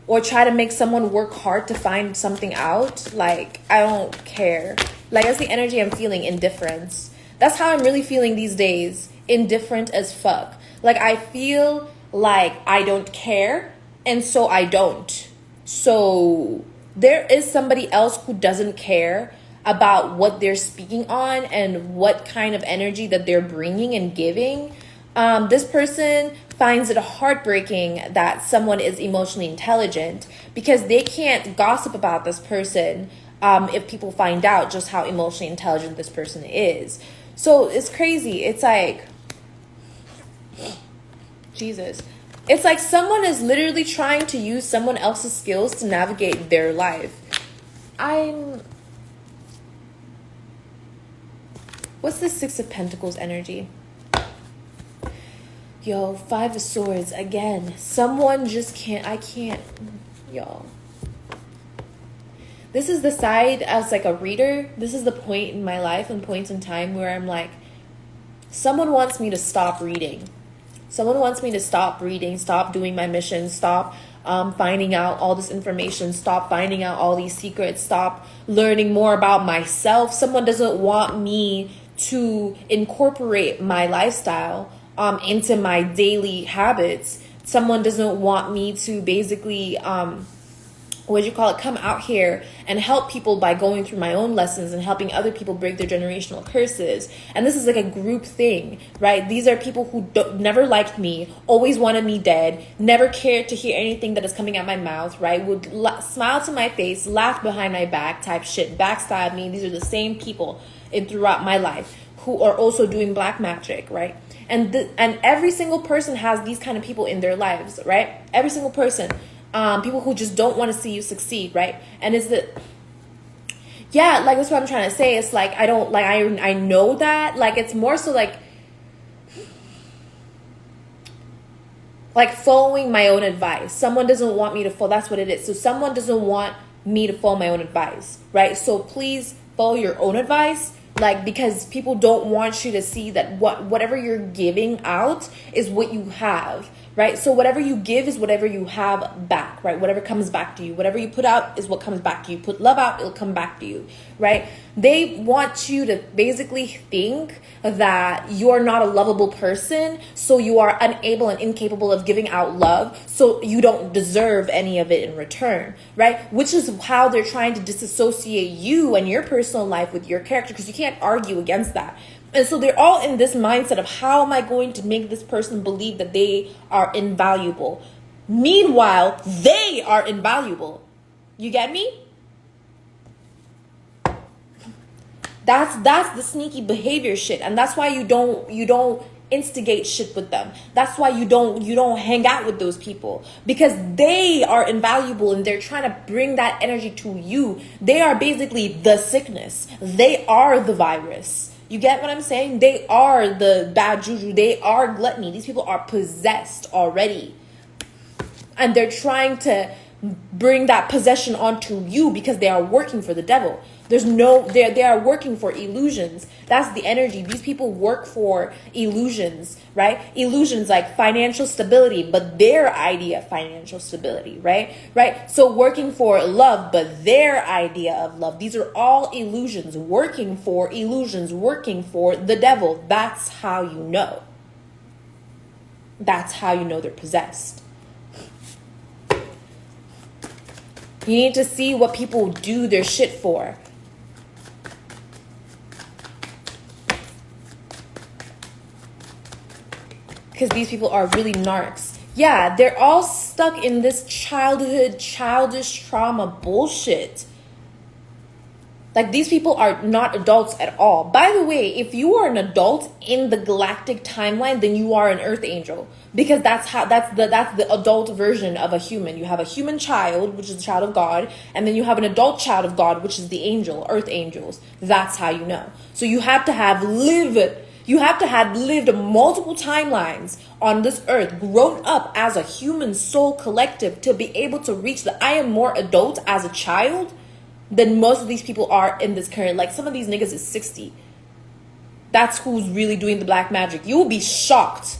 or try to make someone work hard to find something out. Like, I don't care. Like, that's the energy I'm feeling, indifference. That's how I'm really feeling these days. Indifferent as fuck. Like, I feel like I don't care, and so I don't. So there is somebody else who doesn't care about what they're speaking on and what kind of energy that they're bringing and giving. This person finds it heartbreaking that someone is emotionally intelligent, because they can't gossip about this person if people find out just how emotionally intelligent this person is. So it's crazy. It's like, Jesus. It's like someone is literally trying to use someone else's skills to navigate their life. What's the Six of Pentacles energy? Yo, Five of Swords again. Someone just can't. I can't. Y'all. This is the side as like a reader. This is the point in my life and points in time where I'm like, someone wants me to stop reading. Someone wants me to stop reading, stop doing my mission, stop finding out all this information, stop finding out all these secrets, stop learning more about myself. Someone doesn't want me to incorporate my lifestyle into my daily habits. Someone doesn't want me to basically come out here and help people by going through my own lessons and helping other people break their generational curses. And this is like a group thing, right? These are people who never liked me, always wanted me dead, never cared to hear anything that is coming out my mouth, right? Would smile to my face, laugh behind my back type shit, backstab me. These are the same people throughout my life who are also doing black magic, right? And every single person has these kind of people in their lives, right? Every single person. People who just don't want to see you succeed, right? And it's like that's what I'm trying to say. It's like I know that, like it's more so like following my own advice. Someone doesn't want me to follow. That's what it is. So someone doesn't want me to follow my own advice, right? So please follow your own advice. Because people don't want you to see that whatever you're giving out is what you have, right? So whatever you give is whatever you have back, right? Whatever comes back to you, whatever you put out is what comes back to you. Put love out, it'll come back to you, right? They want you to basically think that you're not a lovable person, so you are unable and incapable of giving out love, so you don't deserve any of it in return, right? Which is how they're trying to disassociate you and your personal life with your character, because you can't argue against that. And so they're all in this mindset of, how am I going to make this person believe that they are invaluable? Meanwhile, they are invaluable. You get me? That's the sneaky behavior shit. And that's why you don't instigate shit with them. That's why you don't hang out with those people, because they are invaluable and they're trying to bring that energy to you. They are basically the sickness. They are the virus. You get what I'm saying? They are the bad juju. They are gluttony. These people are possessed already. And they're trying to bring that possession onto you because they are working for the devil. They are working for illusions. That's the energy. These people work for illusions, right? Illusions like financial stability, but their idea of financial stability, right? So working for love, but their idea of love. These are all illusions, working for illusions, working for the devil. That's how you know. That's how you know they're possessed. You need to see what people do their shit for. Because these people are really narcs. Yeah, they're all stuck in this childish trauma bullshit. Like, these people are not adults at all. By the way, if you are an adult in the galactic timeline, then you are an earth angel. Because that's the adult version of a human. You have a human child, which is the child of God, and then you have an adult child of God, which is the angel, earth angels. That's how you know. So you have to have lived multiple timelines on this earth, grown up as a human soul collective to be able to reach the I am more adult as a child than most of these people are in this current. Like, some of these niggas is 60. That's who's really doing the black magic. You will be shocked.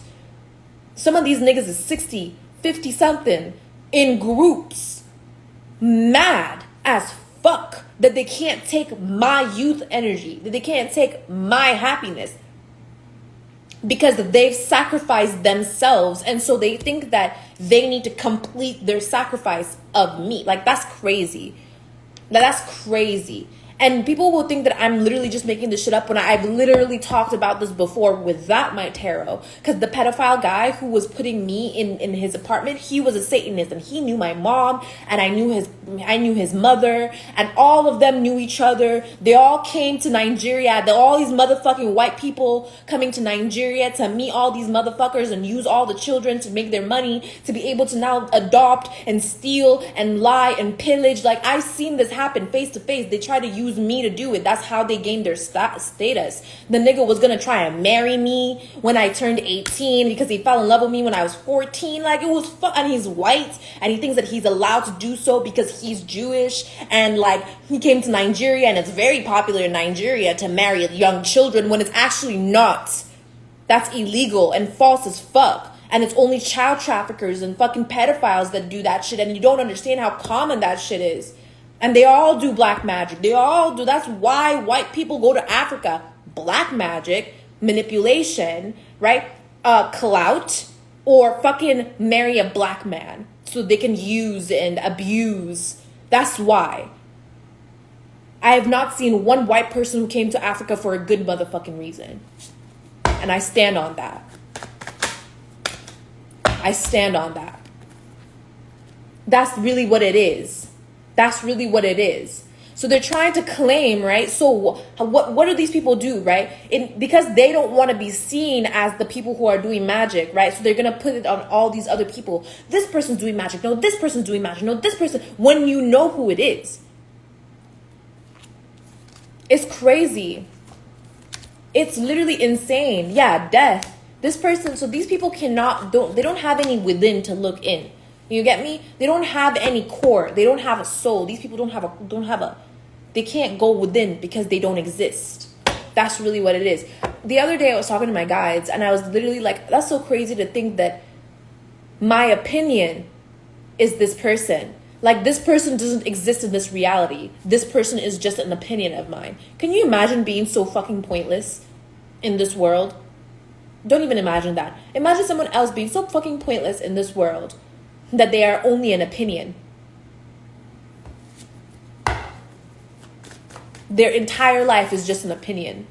Some of these niggas is 60, 50 something in groups, mad as fuck that they can't take my youth energy, that they can't take my happiness, because they've sacrificed themselves, and so they think that they need to complete their sacrifice of me. Like, that's crazy. That's crazy. And people will think that I'm literally just making this shit up when I've literally talked about this before without my tarot. Because the pedophile guy who was putting me in his apartment, he was a Satanist, and he knew my mom, and I knew his mother, and all of them knew each other. They all came to Nigeria. All these motherfucking white people coming to Nigeria to meet all these motherfuckers and use all the children to make their money, to be able to now adopt and steal and lie and pillage. Like, I've seen this happen face to face. They try to use use me to do it. That's how they gain their status. The nigga was gonna try and marry me when I turned 18 because he fell in love with me when I was 14. Like, it was fun. And he's white and he thinks that he's allowed to do so because he's Jewish. And like, he came to Nigeria and it's very popular in Nigeria to marry young children when it's actually not. That's illegal and false as fuck. And it's only child traffickers and fucking pedophiles that do that shit. And you don't understand how common that shit is. And they all do black magic. They all do. That's why white people go to Africa. Black magic, manipulation, right? Clout, or fucking marry a black man so they can use and abuse. That's why. I have not seen one white person who came to Africa for a good motherfucking reason. And I stand on that. I stand on that. That's really what it is. That's really what it is. So they're trying to claim, right? So what do these people do, right? Because they don't want to be seen as the people who are doing magic, right? So they're going to put it on all these other people. This person's doing magic. No, this person's doing magic. No, this person. When you know who it is. It's crazy. It's literally insane. Yeah, death. This person, so these people they don't have any within to look in. You get me? They don't have any core. They don't have a soul. These people they can't go within because they don't exist. That's really what it is. The other day I was talking to my guides and I was literally like, that's so crazy to think that my opinion is this person. Like, this person doesn't exist in this reality. This person is just an opinion of mine. Can you imagine being so fucking pointless in this world? Don't even imagine that. Imagine someone else being so fucking pointless in this world that they are only an opinion. Their entire life is just an opinion.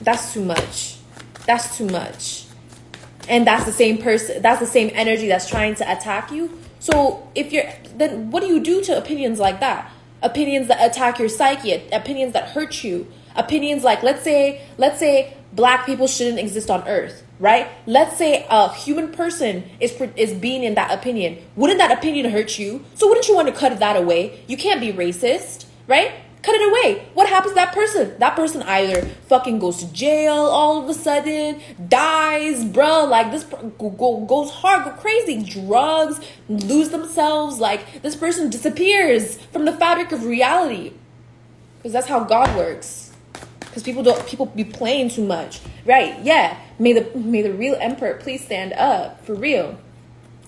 That's too much. That's too much. And that's the same person, that's the same energy that's trying to attack you. So then what do you do to opinions like that? Opinions that attack your psyche, opinions that hurt you, opinions like, let's say black people shouldn't exist on earth, right? Let's say a human person is being in that opinion. Wouldn't that opinion hurt you? So wouldn't you want to cut that away? You can't be racist, right? Cut it away. What happens to that person? That person either fucking goes to jail all of a sudden, dies, bruh. Like, this goes hard, go crazy, drugs, lose themselves. Like, this person disappears from the fabric of reality. Because that's how God works. Because people be playing too much, right? Yeah. May the real emperor please stand up, for real.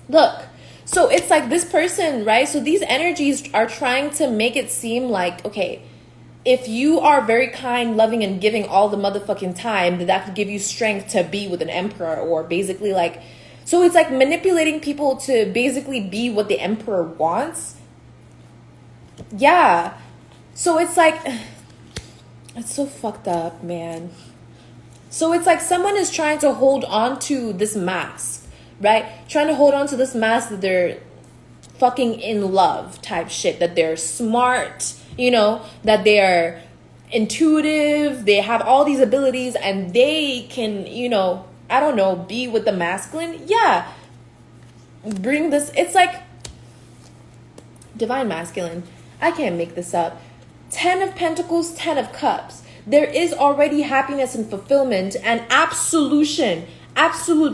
Look. So it's like this person, right? So these energies are trying to make it seem like, okay, if you are very kind, loving, and giving all the motherfucking time, that could give you strength to be with an emperor, or basically like, so it's like manipulating people to basically be what the emperor wants. Yeah. So it's like, it's so fucked up, man. So it's like someone is trying to hold on to this mask. Right? Trying to hold on to this mask that they're fucking in love type shit. That they're smart, that they're intuitive. They have all these abilities and they can, I don't know, be with the masculine. Yeah. Bring this. It's like divine masculine. I can't make this up. 10 of Pentacles, 10 of Cups. There is already happiness and fulfillment and absolute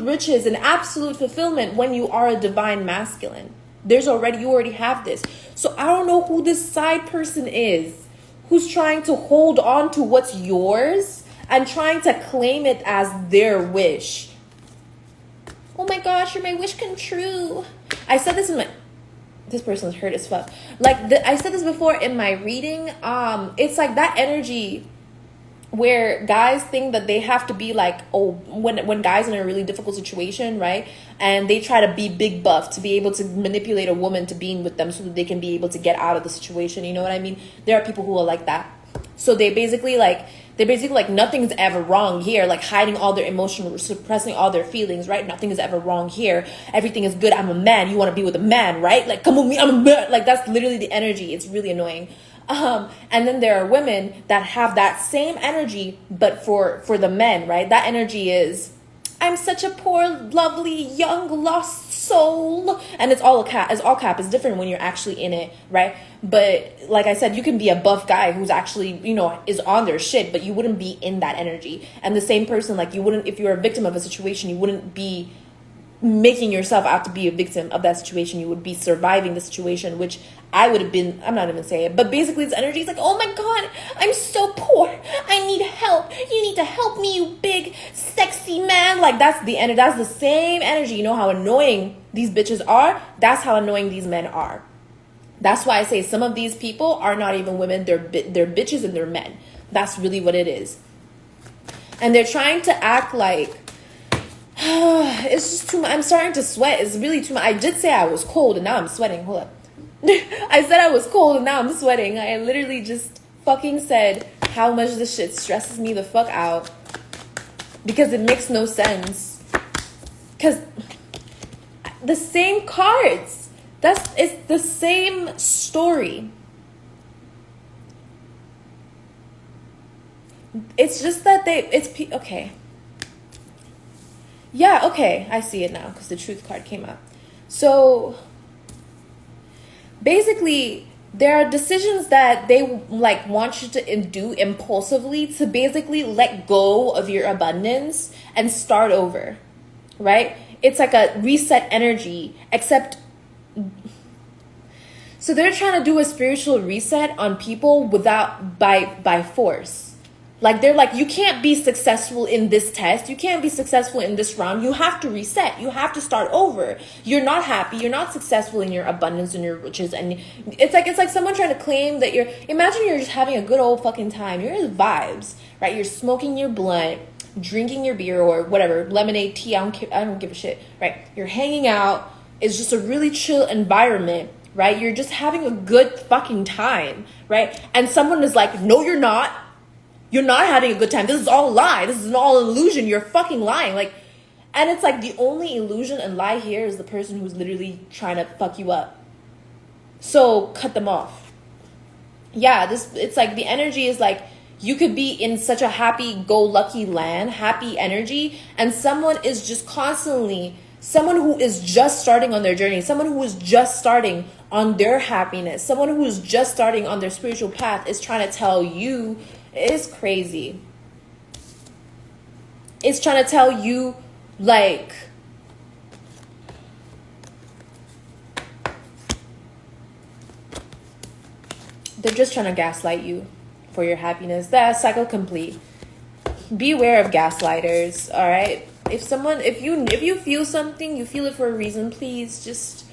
riches and absolute fulfillment when you are a divine masculine. You already have this. So I don't know who this side person is who's trying to hold on to what's yours and trying to claim it as their wish. Oh my gosh, you're my wish come true. I said this this person's hurt as fuck. I said this before in my reading. It's like that energy where guys think that they have to be like, when guys in a really difficult situation, right? And they try to be big buff to be able to manipulate a woman to being with them so that they can be able to get out of the situation. You know what I mean? There are people who are like that. So they're basically like nothing's ever wrong here, like hiding all their emotions, suppressing all their feelings, right? Nothing is ever wrong here. Everything is good. I'm a man. You want to be with a man, right? Like, come with me. I'm a man. Like, that's literally the energy. It's really annoying. And then there are women that have that same energy, but for the men, right? That energy is, I'm such a poor, lovely, young, lost soul, and it's all cap. It's all cap. It's different when you're actually in it, right? But like I said, you can be a buff guy who's actually, is on their shit, but you wouldn't be in that energy. And the same person, like, you wouldn't, if you're a victim of a situation, you wouldn't be making yourself out to be a victim of that situation. You would be surviving the situation, which I would have been. I'm not even saying it, but basically it's energy. It's like, oh my god, I'm so poor, I need help, you need to help me, you big sexy man. Like, that's the energy. That's the same energy. You know how annoying these bitches are? That's how annoying these men are. That's why I say some of these people are not even women. They're bitches and they're men. That's really what it is. And they're trying to act like it's just too much. I'm starting to sweat. It's really too much. I did say I was cold and now I'm sweating. Hold up. I said I was cold and now I'm sweating. I literally just fucking said how much this shit stresses me the fuck out. Because it makes no sense. Because the same cards. It's the same story. It's just that okay. Yeah, okay, I see it now because the truth card came up. So basically, there are decisions that they like want you to do impulsively to basically let go of your abundance and start over, right? It's like a reset energy, except so they're trying to do a spiritual reset on people without by force. Like, they're like, you can't be successful in this test. You can't be successful in this round. You have to reset. You have to start over. You're not happy. You're not successful in your abundance and your riches. And it's like someone trying to claim that imagine you're just having a good old fucking time. You're in vibes, right? You're smoking your blunt, drinking your beer or whatever, lemonade, tea. I don't give a shit, right? You're hanging out. It's just a really chill environment, right? You're just having a good fucking time, right? And someone is like, no, you're not. You're not having a good time. This is all a lie. This is an all illusion. You're fucking lying. Like, and it's like the only illusion and lie here is the person who's literally trying to fuck you up. So cut them off. Yeah, it's like the energy is like you could be in such a happy-go-lucky land, happy energy, and someone is just constantly, someone who is just starting on their journey, someone who is just starting on their happiness, someone who is just starting on their spiritual path is trying to tell you. It's crazy. It's trying to tell you, like, they're just trying to gaslight you for your happiness. That's cycle complete. Beware of gaslighters, all right? If you feel something, you feel it for a reason, please just,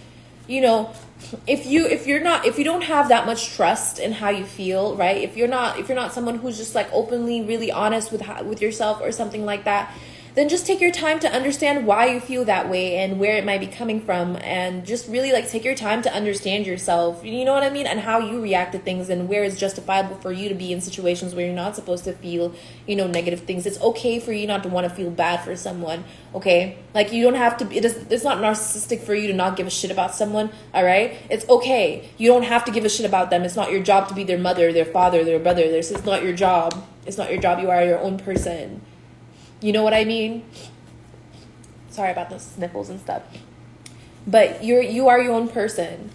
if you don't have that much trust in how you feel, right? If you're not someone who's just like openly really honest with yourself or something like that, then just take your time to understand why you feel that way and where it might be coming from, and just really like take your time to understand yourself, you know what I mean, and how you react to things and where it's justifiable for you to be in situations where you're not supposed to feel, negative things. It's okay for you not to want to feel bad for someone, okay? Like, you don't have to it's not narcissistic for you to not give a shit about someone, all right? It's okay. You don't have to give a shit about them. It's not your job to be their mother, their father, their brother. It's not your job. It's not your job. You are your own person. You know what I mean? Sorry about the sniffles and stuff. But you are your own person.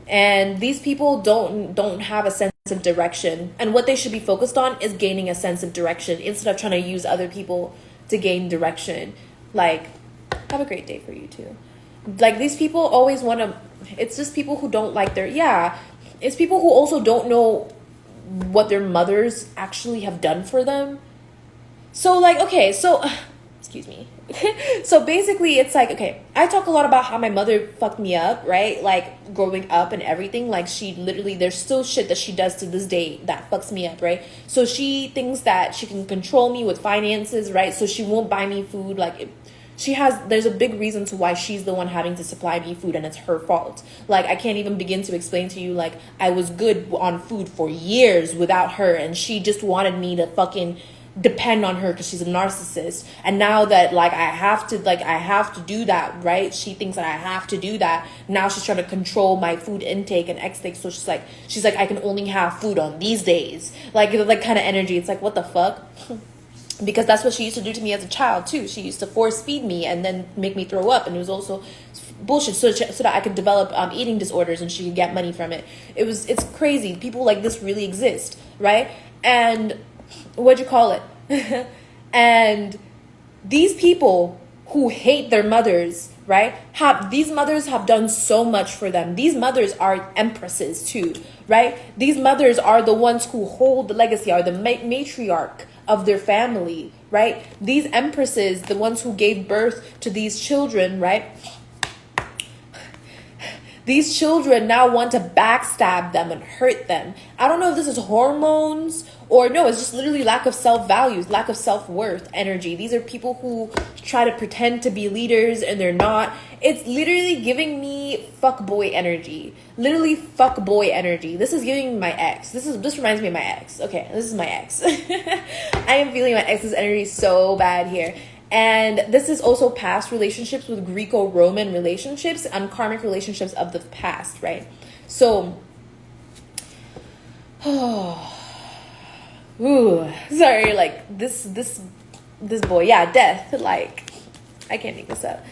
And these people don't have a sense of direction. And what they should be focused on is gaining a sense of direction instead of trying to use other people to gain direction. Like, have a great day for you too. Like, these people always want to, it's just people who don't like it's people who also don't know what their mothers actually have done for them. So, like, okay, excuse me. So basically it's like, okay, I talk a lot about how my mother fucked me up, right? Like, growing up and everything. Like, she literally, there's still shit that she does to this day that fucks me up, right? So she thinks that she can control me with finances, right? So she won't buy me food. Like, there's a big reason to why she's the one having to supply me food, and it's her fault. Like, I can't even begin to explain to you, like, I was good on food for years without her, and she just wanted me to fucking depend on her because she's a narcissist. And now that, like, I have to do that, right? She thinks that I have to do that. Now she's trying to control my food intake and extake. So she's like, I can only have food on these days. Like kind of energy. It's like, what the fuck? Because that's what she used to do to me as a child too. She used to force feed me and then make me throw up. And it was also bullshit, so that I could develop eating disorders and she could get money from it. It's crazy. People like this really exist, right? And what'd you call it? And these people who hate their mothers, right? These mothers have done so much for them. These mothers are empresses too, right? These mothers are the ones who hold the legacy, are the matriarch of their family, right? These empresses, the ones who gave birth to these children, right? These children now want to backstab them and hurt them. I don't know if this is hormones or no, it's just literally lack of self-values, lack of self-worth energy. These are people who try to pretend to be leaders and they're not. It's literally giving me fuckboy energy. Literally fuckboy energy. This is giving me my ex. This reminds me of my ex. Okay, this is my ex. I am feeling my ex's energy so bad here. And this is also past relationships with Greco-Roman relationships and karmic relationships of the past, right? So, sorry, like this boy, yeah, death, like, I can't make this up.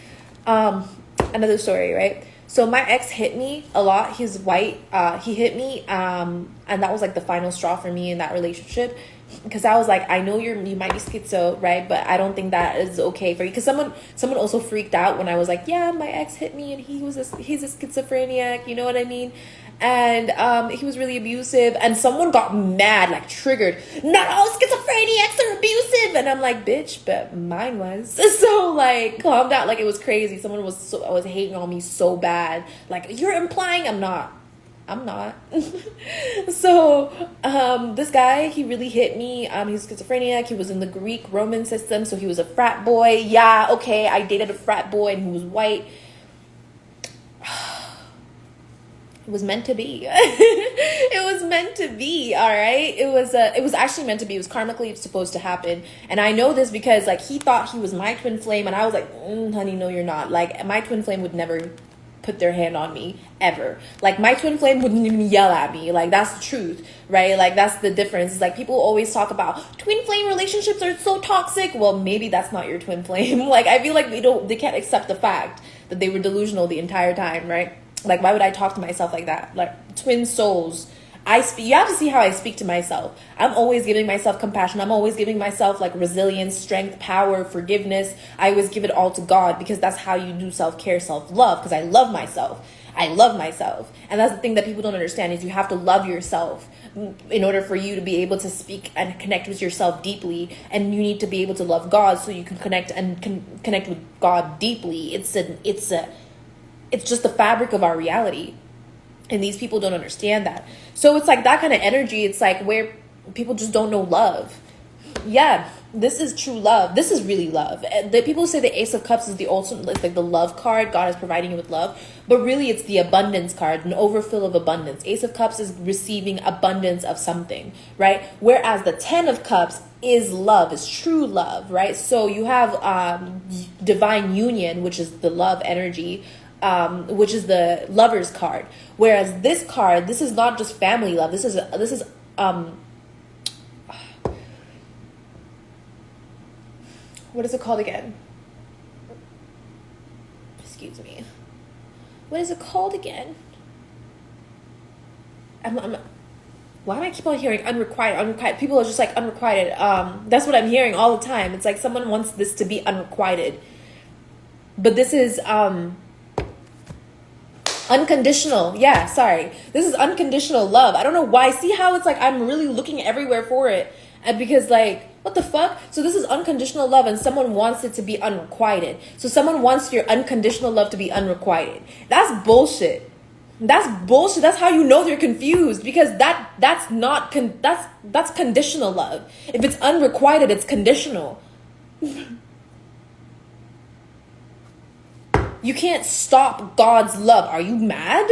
Another story, right? So my ex hit me a lot. He's white. He hit me, and that was like the final straw for me in that relationship. Because I was like, I know you might be schizo, right? But I don't think that is okay for you. Because someone also freaked out when I was like, yeah, my ex hit me and he's a schizophrenic, you know what I mean? And he was really abusive. And someone got mad, like triggered. Not all schizophrenics are abusive. And I'm like, bitch, but mine was. So like, calm down. Like it was crazy. Someone was hating on me so bad. Like, you're implying I'm not. So this guy, he really hit me. He's schizophrenic. He was in the Greek-Roman system, so he was a frat boy. Yeah, okay, I dated a frat boy and he was white. It was meant to be. It was meant to be, all right? It was actually meant to be. It was karmically supposed to happen. And I know this because like he thought he was my twin flame and I was like, honey, no, you're not. Like my twin flame would never put their hand on me ever. Like my twin flame wouldn't even yell at me. Like that's the truth, right? Like that's the difference. It's like people always talk about twin flame relationships are so toxic. Well, maybe that's not your twin flame. Like I feel like they can't accept the fact that they were delusional the entire time, right? Like why would I talk to myself like that? Like twin souls. You have to see how I speak to myself. I'm always giving myself compassion. I'm always giving myself like resilience, strength, power, forgiveness. I always give it all to God because that's how you do self-care, self-love, because I love myself. I love myself. And that's the thing that people don't understand is you have to love yourself in order for you to be able to speak and connect with yourself deeply. And you need to be able to love God so you can connect with God deeply. It's just the fabric of our reality. And these people don't understand that. So it's like that kind of energy. It's like where people just don't know love. Yeah, this is true love. This is really love. The people say the Ace of Cups is the ultimate, it's like the love card. God is providing you with love. But really it's the abundance card, an overfill of abundance. Ace of Cups is receiving abundance of something, right? Whereas the 10 of Cups is love, is true love, right? So you have divine union, which is the love energy, which is the lover's card. Whereas this card, this is not just family love. This is what is it called again? Excuse me. What is it called again? Why do I keep on hearing unrequited? People are just like unrequited. That's what I'm hearing all the time. It's like someone wants this to be unrequited. But this is unconditional. Yeah, sorry. This is unconditional love. I don't know why. See how it's like I'm really looking everywhere for it. And because like, what the fuck? So this is unconditional love and someone wants it to be unrequited. So someone wants your unconditional love to be unrequited. That's bullshit. That's bullshit. That's how you know they're confused because that's conditional love. If it's unrequited, it's conditional. You can't stop God's love. Are you mad?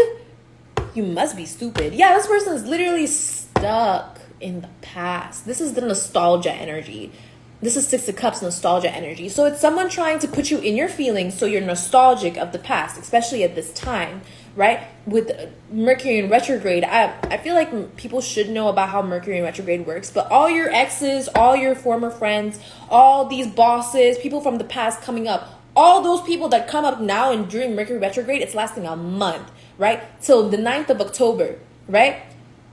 You must be stupid. Yeah, this person is literally stuck in the past. This is the nostalgia energy. This is Six of Cups nostalgia energy. So it's someone trying to put you in your feelings so you're nostalgic of the past, especially at this time, right? With Mercury in retrograde, I feel like people should know about how Mercury in retrograde works, but all your exes, all your former friends, all these bosses, people from the past coming up, All those people that come up now and during Mercury retrograde, it's lasting a month, right? Till the 9th of October, right?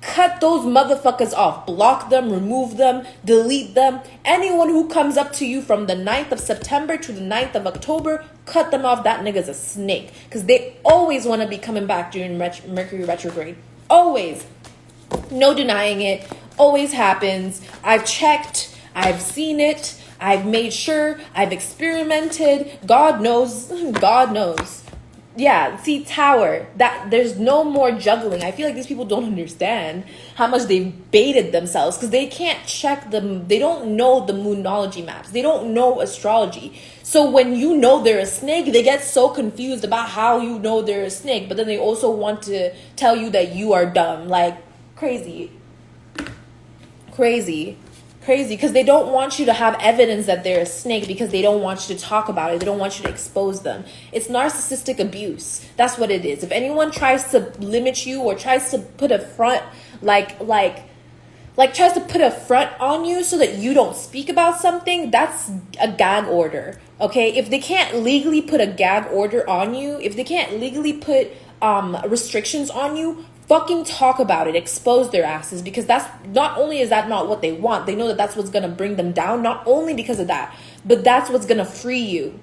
Cut those motherfuckers off. Block them, remove them, delete them. Anyone who comes up to you from the 9th of September to the 9th of October, cut them off. That nigga's a snake. Because they always want to be coming back during Mercury retrograde. Always. No denying it. Always happens. I've checked. I've seen it. I've made sure. I've experimented. God knows. God knows. Yeah, see, Tower, that there's no more juggling. I feel like these people don't understand how much they've baited themselves because they can't check them. They don't know the moonology maps. They don't know astrology. So when you know they're a snake, they get so confused about how you know they're a snake. But then they also want to tell you that you are dumb. Like, crazy. Because they don't want you to have evidence that they're a snake because they don't want you to talk about it. They don't want you to expose them. It's narcissistic abuse. That's what it is. If anyone tries to limit you or tries to put a front, like tries to put a front on you so that you don't speak about something, that's a gag order. Okay? If they can't legally put a gag order on you, if they can't legally put restrictions on you, fucking talk about it, expose their asses, because that's not only is that not what they want, they know that that's what's gonna bring them down, not only because of that, but that's what's gonna free you.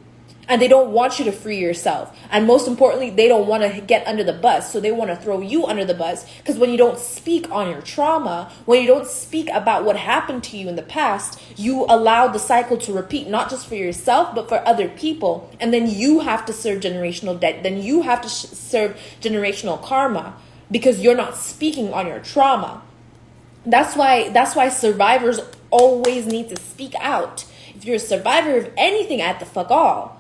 And they don't want you to free yourself. And most importantly, they don't want to get under the bus, so they want to throw you under the bus, because when you don't speak on your trauma, when you don't speak about what happened to you in the past, you allow the cycle to repeat, not just for yourself, but for other people. And then you have to serve generational debt, then you have to serve generational karma, because you're not speaking on your trauma. That's why survivors always need to speak out. If you're a survivor of anything at the fuck all,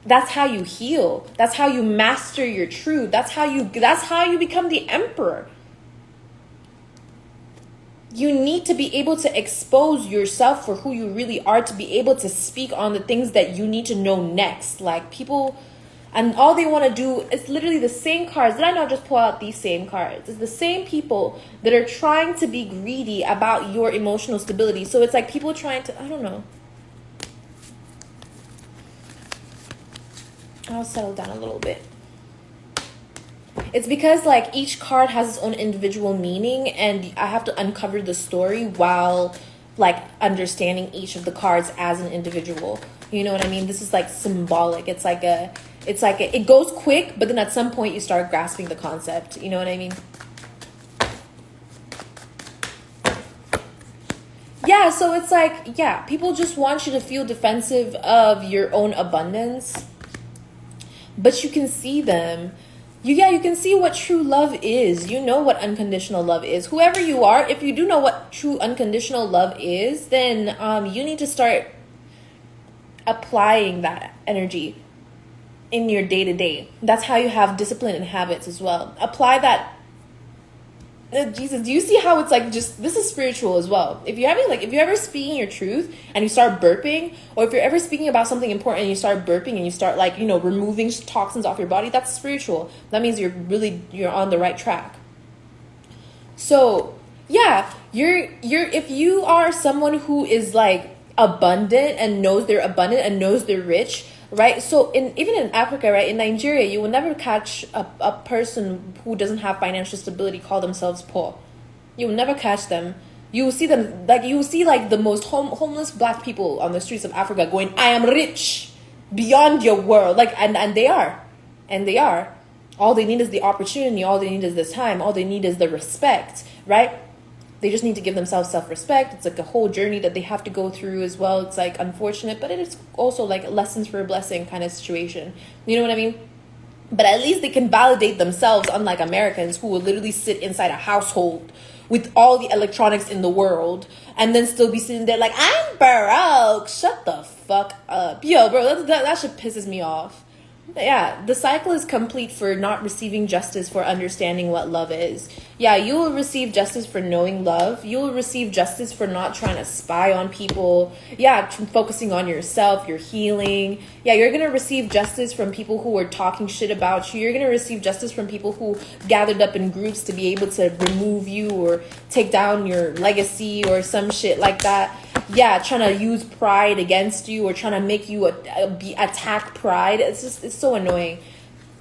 that's how you heal. That's how you master your truth. That's how you become the emperor. You need to be able to expose yourself for who you really are, to be able to speak on the things that you need to know next. Like, people, and all they want to do is literally the same cards. Did I not just pull out these same cards? It's the same people that are trying to be greedy about your emotional stability. So it's like people trying to, I don't know. I'll settle down a little bit. It's because like each card has its own individual meaning, and I have to uncover the story while like understanding each of the cards as an individual. You know what I mean? This is like symbolic. It goes quick, but then at some point you start grasping the concept. You know what I mean? Yeah, so it's like, yeah, people just want you to feel defensive of your own abundance, but you can see them. You can see what true love is. You know what unconditional love is. Whoever you are, if you do know what true unconditional love is, then you need to start applying that energy in your day-to-day. That's how you have discipline and habits as well. Apply that. Jesus, do you see how it's like, just, this is spiritual as well. If you're ever speaking your truth and you start burping, or if you're ever speaking about something important and you start burping and you start like, you know, removing toxins off your body, that's spiritual. That means you're on the right track. So yeah, if you are someone who is like abundant and knows they're abundant and knows they're rich, right? So even in Africa, right, in Nigeria, you will never catch a person who doesn't have financial stability call themselves poor. You will never catch them. You will see them, like, you will see like the most homeless black people on the streets of Africa going, I am rich beyond your world. Like, and they are. All they need is the opportunity. All they need is the time. All they need is the respect, right? They just need to give themselves self-respect. It's like a whole journey that they have to go through as well. It's like unfortunate, but it is also like lessons for a blessing kind of situation. You know what I mean? But at least they can validate themselves, unlike Americans who will literally sit inside a household with all the electronics in the world and then still be sitting there like, I'm broke. Shut the fuck up. Yo, bro, that shit pisses me off. Yeah, the cycle is complete for not receiving justice for understanding what love is. Yeah, you will receive justice for knowing love. You will receive justice for not trying to spy on people. Yeah, focusing on yourself, your healing. Yeah, you're going to receive justice from people who are talking shit about you. You're going to receive justice from people who gathered up in groups to be able to remove you or take down your legacy or some shit like that. yeah, trying to use pride against you, or trying to make you attack pride. It's so annoying.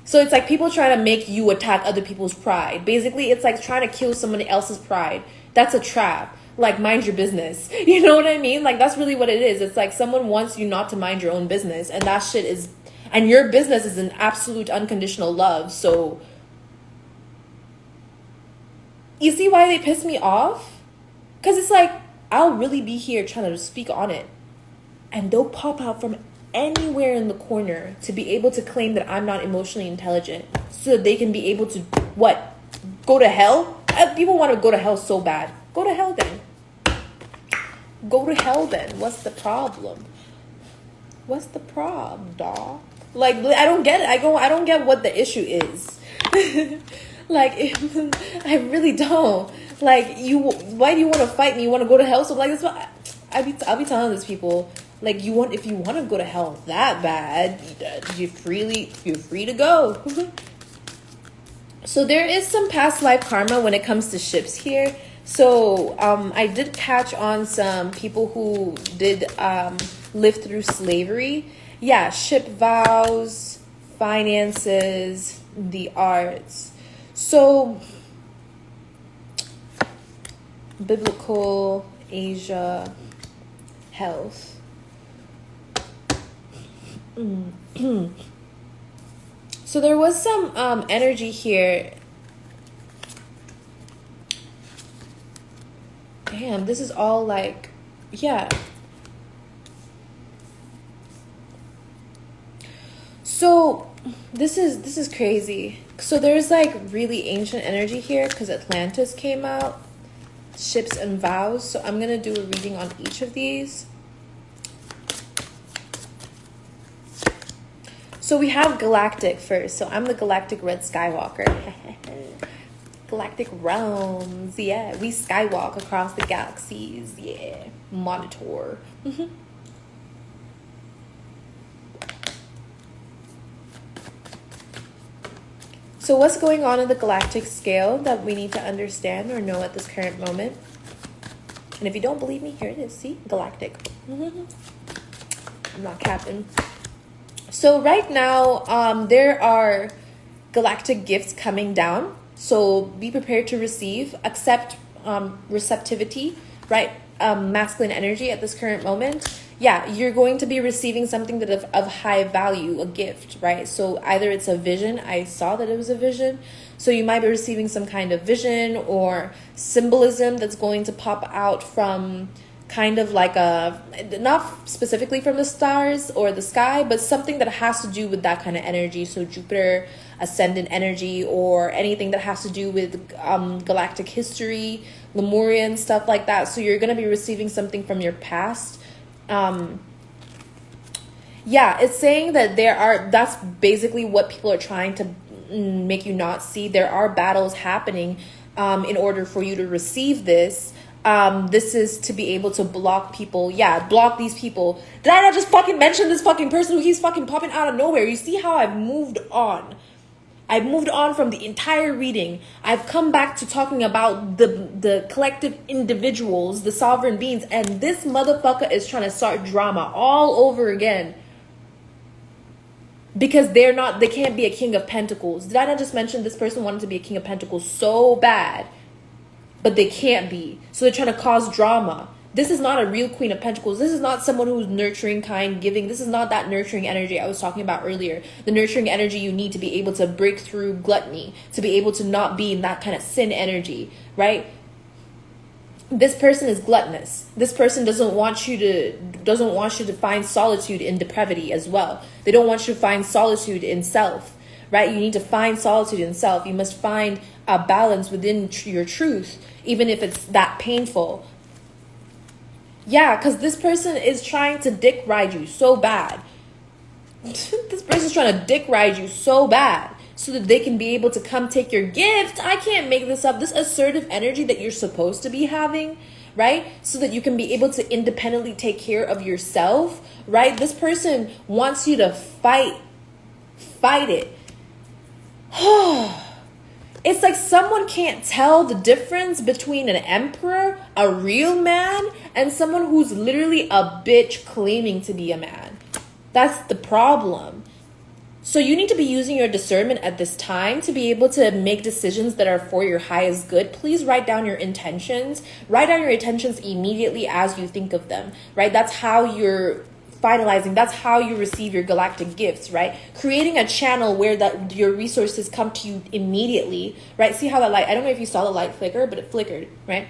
So it's like people trying to make you attack other people's pride. Basically, it's like trying to kill somebody else's pride. That's a trap. Like, mind your business. You know what I mean? Like, that's really what it is. It's like someone wants you not to mind your own business, and that shit is, and your business is an absolute unconditional love. So you see why they piss me off? Because it's like, I'll really be here trying to speak on it, and they'll pop out from anywhere in the corner to be able to claim that I'm not emotionally intelligent, so that they can be able to, what? Go to hell? People want to go to hell so bad. Go to hell then. Go to hell then. What's the problem? What's the problem, dog? Like, I don't get it. I don't get what the issue is. Like, I really don't. Like, why do you want to fight me? You want to go to hell? So, like, that's what I'll be telling these people. Like, if you want to go to hell that bad, you're free to go. So there is some past life karma when it comes to ships here. So I did catch on some people who did live through slavery. Yeah, ship vows, finances, the arts. So biblical, Asia, health. So there was some energy here. Damn, this is all like, yeah. So this is crazy. So there's like really ancient energy here because Atlantis came out, ships and vows. So I'm gonna do a reading on each of these. So we have galactic first. So I'm the galactic red Skywalker. Galactic realms. Yeah, we skywalk across the galaxies. Yeah, monitor. So what's going on in the galactic scale that we need to understand or know at this current moment? And if you don't believe me, here it is. See? Galactic. I'm not capping. So right now, there are galactic gifts coming down. So be prepared to receive, accept receptivity, right? Masculine energy at this current moment. Yeah, you're going to be receiving something that of high value, a gift, right? So either it's a vision. I saw that it was a vision. So you might be receiving some kind of vision or symbolism that's going to pop out from kind of like not specifically from the stars or the sky, but something that has to do with that kind of energy. So Jupiter, ascendant energy, or anything that has to do with galactic history, Lemurian, stuff like that. So you're going to be receiving something from your past. Yeah, it's saying that that's basically what people are trying to make you not see. There are battles happening in order for you to receive this. This is to be able to block people. Yeah, block these people. Did I not just fucking mention this fucking person who keeps fucking popping out of nowhere? You see how I've moved on? I've moved on from the entire reading. I've come back to talking about the collective individuals, the sovereign beings, and this motherfucker is trying to start drama all over again. Because they can't be a king of pentacles. Did I not just mention this person wanted to be a king of pentacles so bad? But they can't be. So they're trying to cause drama. This is not a real queen of pentacles. This is not someone who's nurturing, kind, giving. This is not that nurturing energy I was talking about earlier. The nurturing energy you need to be able to break through gluttony, to be able to not be in that kind of sin energy, right? This person is gluttonous. This person doesn't want you to find solitude in depravity as well. They don't want you to find solitude in self, right? You need to find solitude in self. You must find a balance within your truth, even if it's that painful. Yeah, because this person is trying to dick ride you so bad. This person's trying to dick ride you so bad so that they can be able to come take your gift. I can't make this up. This assertive energy that you're supposed to be having, right? So that you can be able to independently take care of yourself, right? This person wants you to fight it. It's like someone can't tell the difference between an emperor, a real man, and someone who's literally a bitch claiming to be a man. That's the problem. So you need to be using your discernment at this time to be able to make decisions that are for your highest good. Please write down your intentions. Write down your intentions immediately as you think of them, right? That's how you're finalizing. That's how you receive your galactic gifts, right? Creating a channel where that your resources come to you immediately, right? See how that light, I don't know if you saw the light flicker, but it flickered, right?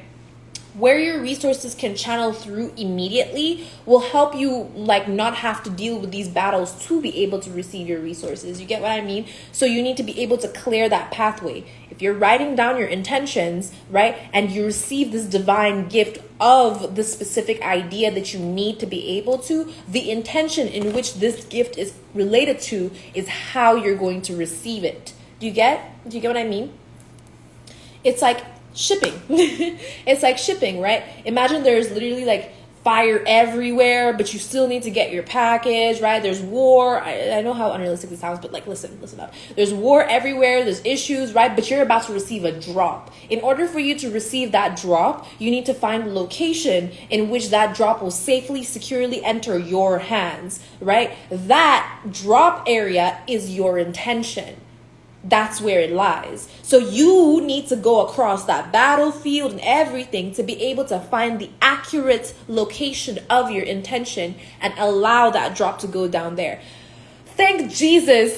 Where your resources can channel through immediately will help you like not have to deal with these battles to be able to receive your resources. You get what I mean? So you need to be able to clear that pathway. If you're writing down your intentions, right, and you receive this divine gift of the specific idea that you need to be able to, the intention in which this gift is related to is how you're going to receive it. Do you get what I mean? It's like shipping. It's like shipping, right? Imagine there's literally like fire everywhere, but you still need to get your package, right? There's war. I know how unrealistic this sounds, but like listen up. There's war everywhere, there's issues, right? But you're about to receive a drop. In order for you to receive that drop, you need to find a location in which that drop will safely, securely enter your hands, right? That drop area is your intention. That's where it lies. So you need to go across that battlefield and everything to be able to find the accurate location of your intention and allow that drop to go down there. Thank Jesus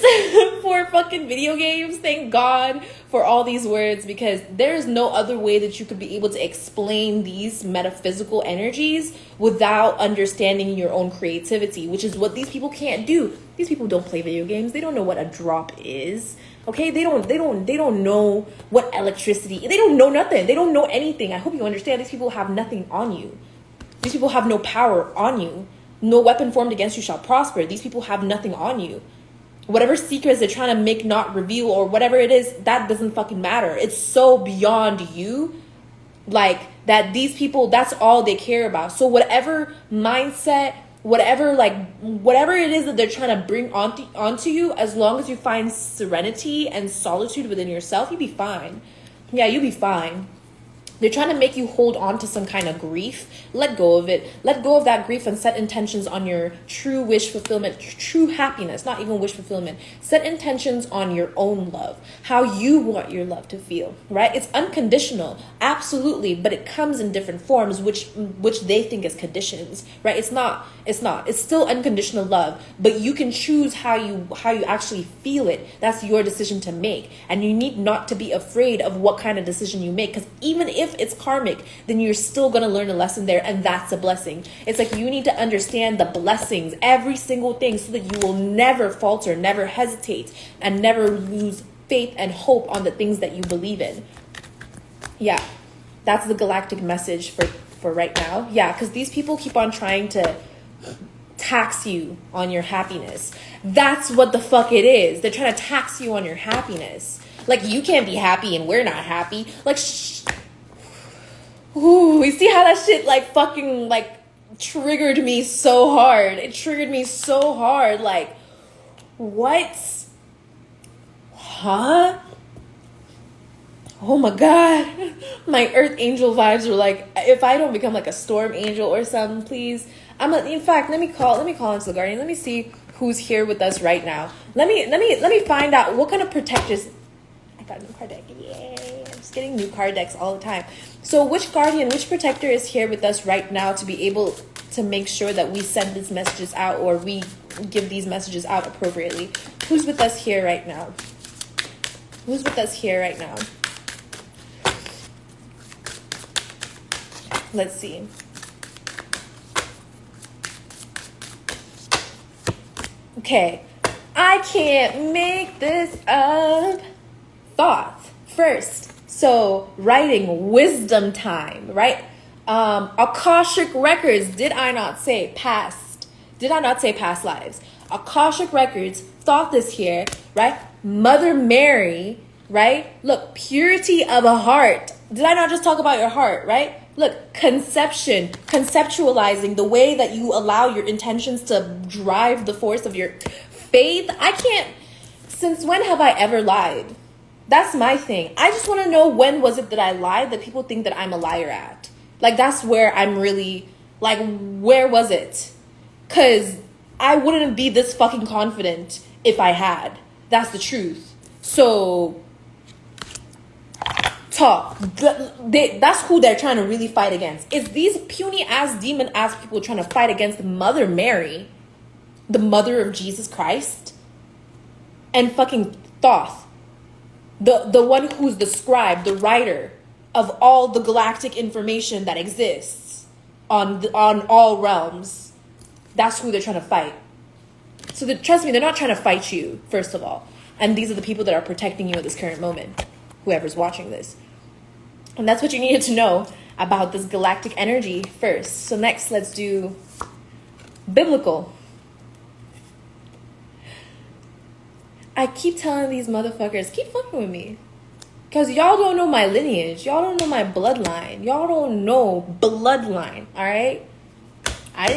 for fucking video games. Thank God for all these words, because there's no other way that you could be able to explain these metaphysical energies without understanding your own creativity, which is what these people can't do. These people don't play video games. They don't know what a drop is. Okay, they don't know what electricity. They don't know nothing. They don't know anything. I hope you understand. These people have nothing on you. These people have no power on you. No weapon formed against you shall prosper. These people have nothing on you. Whatever secrets they're trying to make not reveal or whatever it is, that doesn't fucking matter. It's so beyond you, like that these people, that's all they care about. So whatever mindset, whatever it is that they're trying to bring onto you, as long as you find serenity and solitude within yourself, you'll be fine. Yeah, you'll be fine. They're trying to make you hold on to some kind of grief. Let go of it. Let go of that grief and set intentions on your true wish fulfillment, true happiness, not even wish fulfillment. Set intentions on your own love, how you want your love to feel, right? It's unconditional, absolutely, but it comes in different forms, which they think is conditions, right? It's not. It's still unconditional love, but you can choose how you actually feel it. That's your decision to make. And you need not to be afraid of what kind of decision you make, because even if it's karmic, then you're still going to learn a lesson there, and that's a blessing. It's like you need to understand the blessings, every single thing, so that you will never falter, never hesitate, and never lose faith and hope on the things that you believe in. Yeah, that's the galactic message for right now. Yeah, because these people keep on trying to tax you on your happiness. That's what the fuck it is. They're trying to tax you on your happiness. Like, you can't be happy and we're not happy. Like, ooh, you see how that shit fucking triggered me so hard. It triggered me so hard. Like, what? Huh? Oh my God. My earth angel vibes are like, if I don't become like a storm angel or something, please. In fact, let me call into the Guardian. Let me see who's here with us right now. Let me find out what kind of protectors. I got a new card deck. Yay. I'm just getting new card decks all the time. So which Guardian, which protector is here with us right now to be able to make sure that we send these messages out, or we give these messages out appropriately? Who's with us here right now? Who's with us here right now? Let's see. Okay, I can't make this up. Thoughts first. So writing, wisdom time, right? Akashic records. Did I not say past lives? Akashic records. Thought this here, right? Mother Mary, right? Look, purity of a heart. Did I not just talk about your heart, right? Look, conception, conceptualizing the way that you allow your intentions to drive the force of your faith. Since when have I ever lied? That's my thing. I just want to know, when was it that I lied that people think that I'm a liar at? Like, that's where I'm really, like, where was it? Because I wouldn't be this fucking confident if I had. That's the truth. So, talk. That's who they're trying to really fight against. It's these puny ass, demon ass people trying to fight against Mother Mary, the mother of Jesus Christ, and fucking Thoth. The one who's the scribe, the writer of all the galactic information that exists on all realms. That's who they're trying to fight. So trust me, they're not trying to fight you, first of all. And these are the people that are protecting you at this current moment, whoever's watching this. And that's what you needed to know about this galactic energy first. So next, let's do biblical. I keep telling these motherfuckers, keep fucking with me. Because y'all don't know my lineage. Y'all don't know my bloodline. Y'all don't know bloodline, all right? I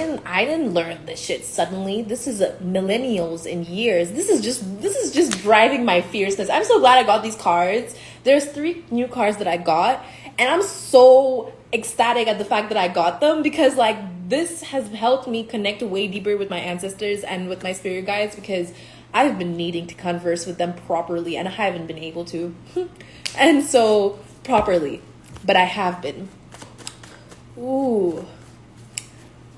didn't learn this shit suddenly. This is millennials and years. This is just driving my fierceness. I'm so glad I got these cards. There's 3 new cards that I got, and I'm so ecstatic at the fact that I got them, because like this has helped me connect way deeper with my ancestors and with my spirit guides, because I've been needing to converse with them properly, and I haven't been able to. And so, properly. But I have been. Ooh.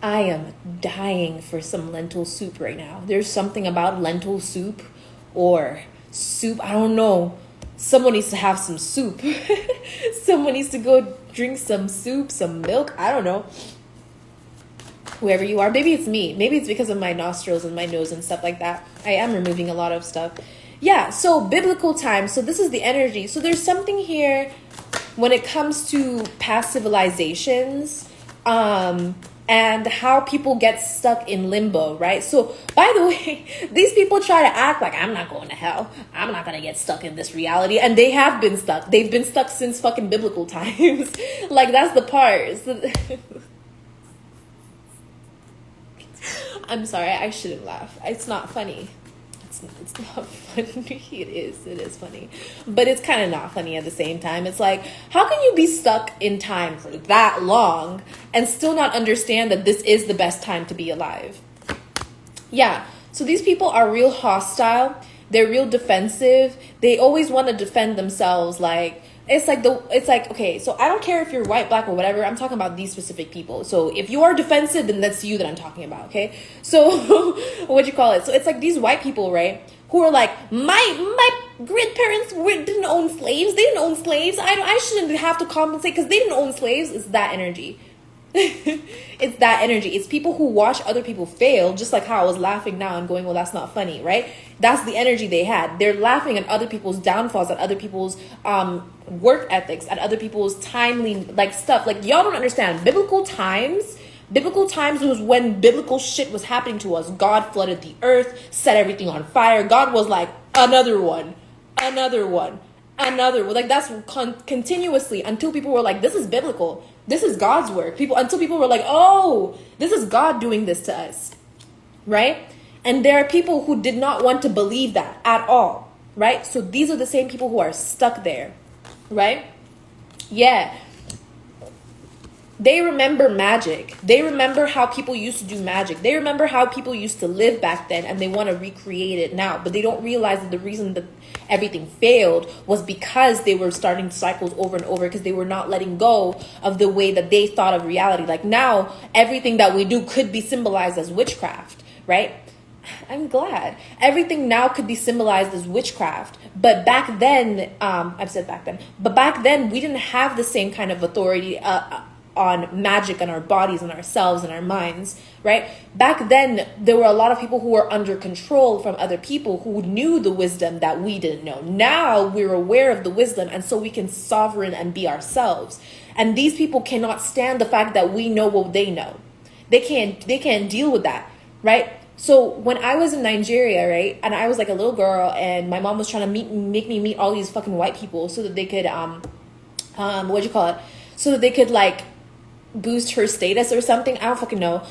I am dying for some lentil soup right now. There's something about lentil soup or soup. I don't know. Someone needs to have some soup. Someone needs to go drink some soup, some milk. I don't know. Whoever you are. Maybe it's me. Maybe it's because of my nostrils and my nose and stuff like that. I am removing a lot of stuff. Yeah, so biblical times. So this is the energy. So there's something here when it comes to past civilizations, and how people get stuck in limbo, right? So, by the way, these people try to act like, I'm not going to hell. I'm not going to get stuck in this reality. And they have been stuck. They've been stuck since fucking biblical times. Like, that's the part. So, I'm sorry, I shouldn't laugh. It's not funny. It's not funny. It is funny. But it's kind of not funny at the same time. It's like, how can you be stuck in time for that long and still not understand that this is the best time to be alive? Yeah, so these people are real hostile. They're real defensive. They always want to defend themselves. Like, it's like, okay, so I don't care if you're white, black, or whatever. I'm talking about these specific people. So if you are defensive, then that's you that I'm talking about, okay? So what you call it? So it's like these white people, right? Who are like, my grandparents didn't own slaves. They didn't own slaves. I shouldn't have to compensate because they didn't own slaves. It's that energy. It's that energy. It's people who watch other people fail, just like how I was laughing now and going, well, that's not funny, right? That's the energy they had. They're laughing at other people's downfalls, at other people's work ethics, at other people's timely like stuff. Like, y'all don't understand. Biblical times was when biblical shit was happening to us. God flooded the earth, set everything on fire. God was like, another one. Like, that's continuously, until people were like, this is biblical. This is God's work. Until people were like, oh, this is God doing this to us, right? And there are people who did not want to believe that at all, right? So these are the same people who are stuck there, right? Yeah. They remember magic. They remember how people used to do magic. They remember how people used to live back then, and they want to recreate it now. But they don't realize that the reason that everything failed was because they were starting cycles over and over, because they were not letting go of the way that they thought of reality. Like, now, everything that we do could be symbolized as witchcraft, right? I'm glad. Everything now could be symbolized as witchcraft. But back then, I've said back then, but back then we didn't have the same kind of authority on magic and our bodies and ourselves and our minds, right? Back then, there were a lot of people who were under control from other people who knew the wisdom that we didn't know. Now we're aware of the wisdom, and so we can sovereign and be ourselves. And these people cannot stand the fact that we know what they know. They can't deal with that, right? So when I was in Nigeria, right, and I was like a little girl, and my mom was trying to make me meet all these fucking white people so that they could, so that they could like boost her status or something. I don't fucking know.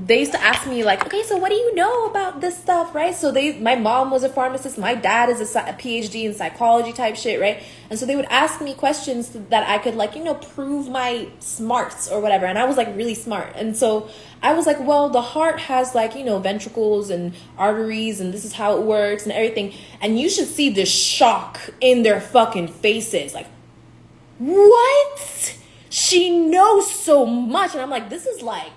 They used to ask me like, okay, so what do you know about this stuff, right? So my mom was a pharmacist, my dad is a PhD in psychology type shit, right? And so they would ask me questions that I could like, prove my smarts or whatever. And I was like really smart. And so I was like, well, the heart has like, ventricles and arteries and this is how it works and everything. And you should see the shock in their fucking faces. Like, what? She knows so much. And I'm like, this is like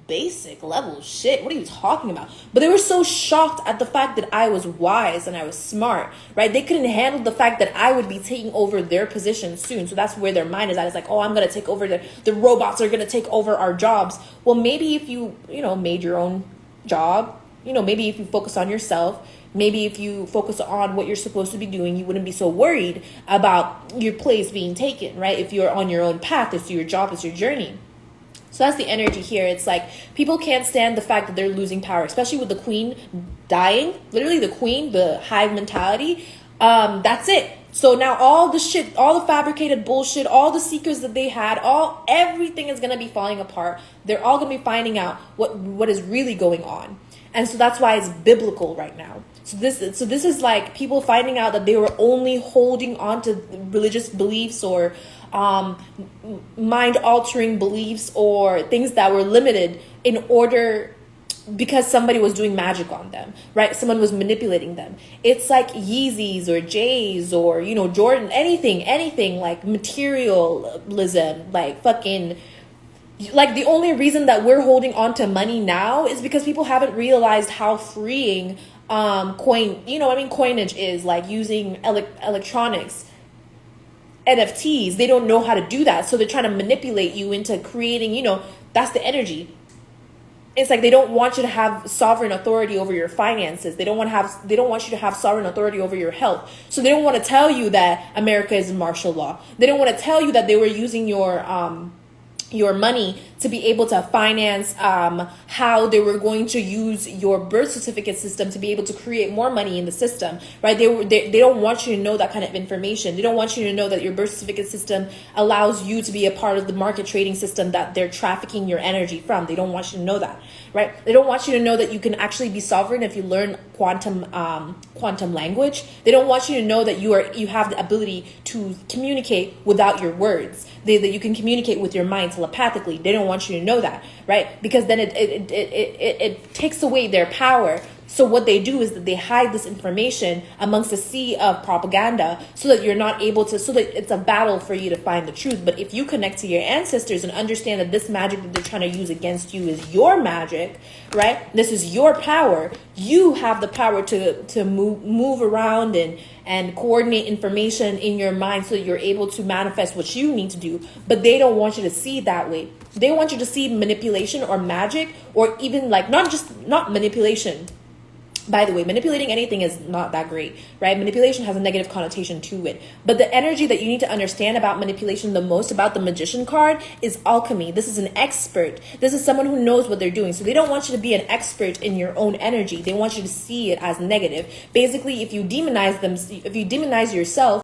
basic level shit. What are you talking about? But they were so shocked at the fact that I was wise and I was smart, right? They couldn't handle the fact that I would be taking over their position soon. So that's where their mind is at. It's like, oh, I'm going to take over the robots are going to take over our jobs. Well, maybe if you, made your own job, maybe if you focus on yourself, maybe if you focus on what you're supposed to be doing, you wouldn't be so worried about your place being taken, right? If you're on your own path, it's your job, it's your journey. So that's the energy here. It's like people can't stand the fact that they're losing power, especially with the queen dying. Literally the queen, the hive mentality. That's it. So now all the shit, all the fabricated bullshit, all the secrets that they had, everything is going to be falling apart. They're all going to be finding out what is really going on. And so that's why it's biblical right now. So this is like people finding out that they were only holding on to religious beliefs or mind-altering beliefs or things that were limited in order because somebody was doing magic on them, right? Someone was manipulating them. It's like Yeezys or J's or, Jordan, anything like materialism, like fucking... Like the only reason that we're holding on to money now is because people haven't realized how freeing coinage is, like using electronics, NFTs. They don't know how to do that, so they're trying to manipulate you into creating, that's the energy. It's like they don't want you to have sovereign authority over your finances. They don't want you to have sovereign authority over your health. So they don't want to tell you that America is martial law. They don't want to tell you that they were using your money to be able to finance how they were going to use your birth certificate system to be able to create more money in the system, right? They don't want you to know that kind of information. They don't want you to know that your birth certificate system allows you to be a part of the market trading system that they're trafficking your energy from. They don't want you to know that, right? They don't want you to know that you can actually be sovereign if you learn quantum language. They don't want you to know that you have the ability to communicate without your words. That you can communicate with your mind telepathically. They don't want you to know that, right? Because then it takes away their power. So what they do is that they hide this information amongst a sea of propaganda so that you're not able to, so that it's a battle for you to find the truth. But if you connect to your ancestors and understand that this magic that they're trying to use against you is your magic, right? This is your power. You have the power to move around and coordinate information in your mind so that you're able to manifest what you need to do. But they don't want you to see it that way. They want you to see manipulation or magic, or even like not manipulation. By the way, manipulating anything is not that great, right? Manipulation has a negative connotation to it. But the energy that you need to understand about manipulation the most, about the magician card, is alchemy. This is an expert. This is someone who knows what they're doing. So they don't want you to be an expert in your own energy. They want you to see it as negative. Basically, if you demonize yourself,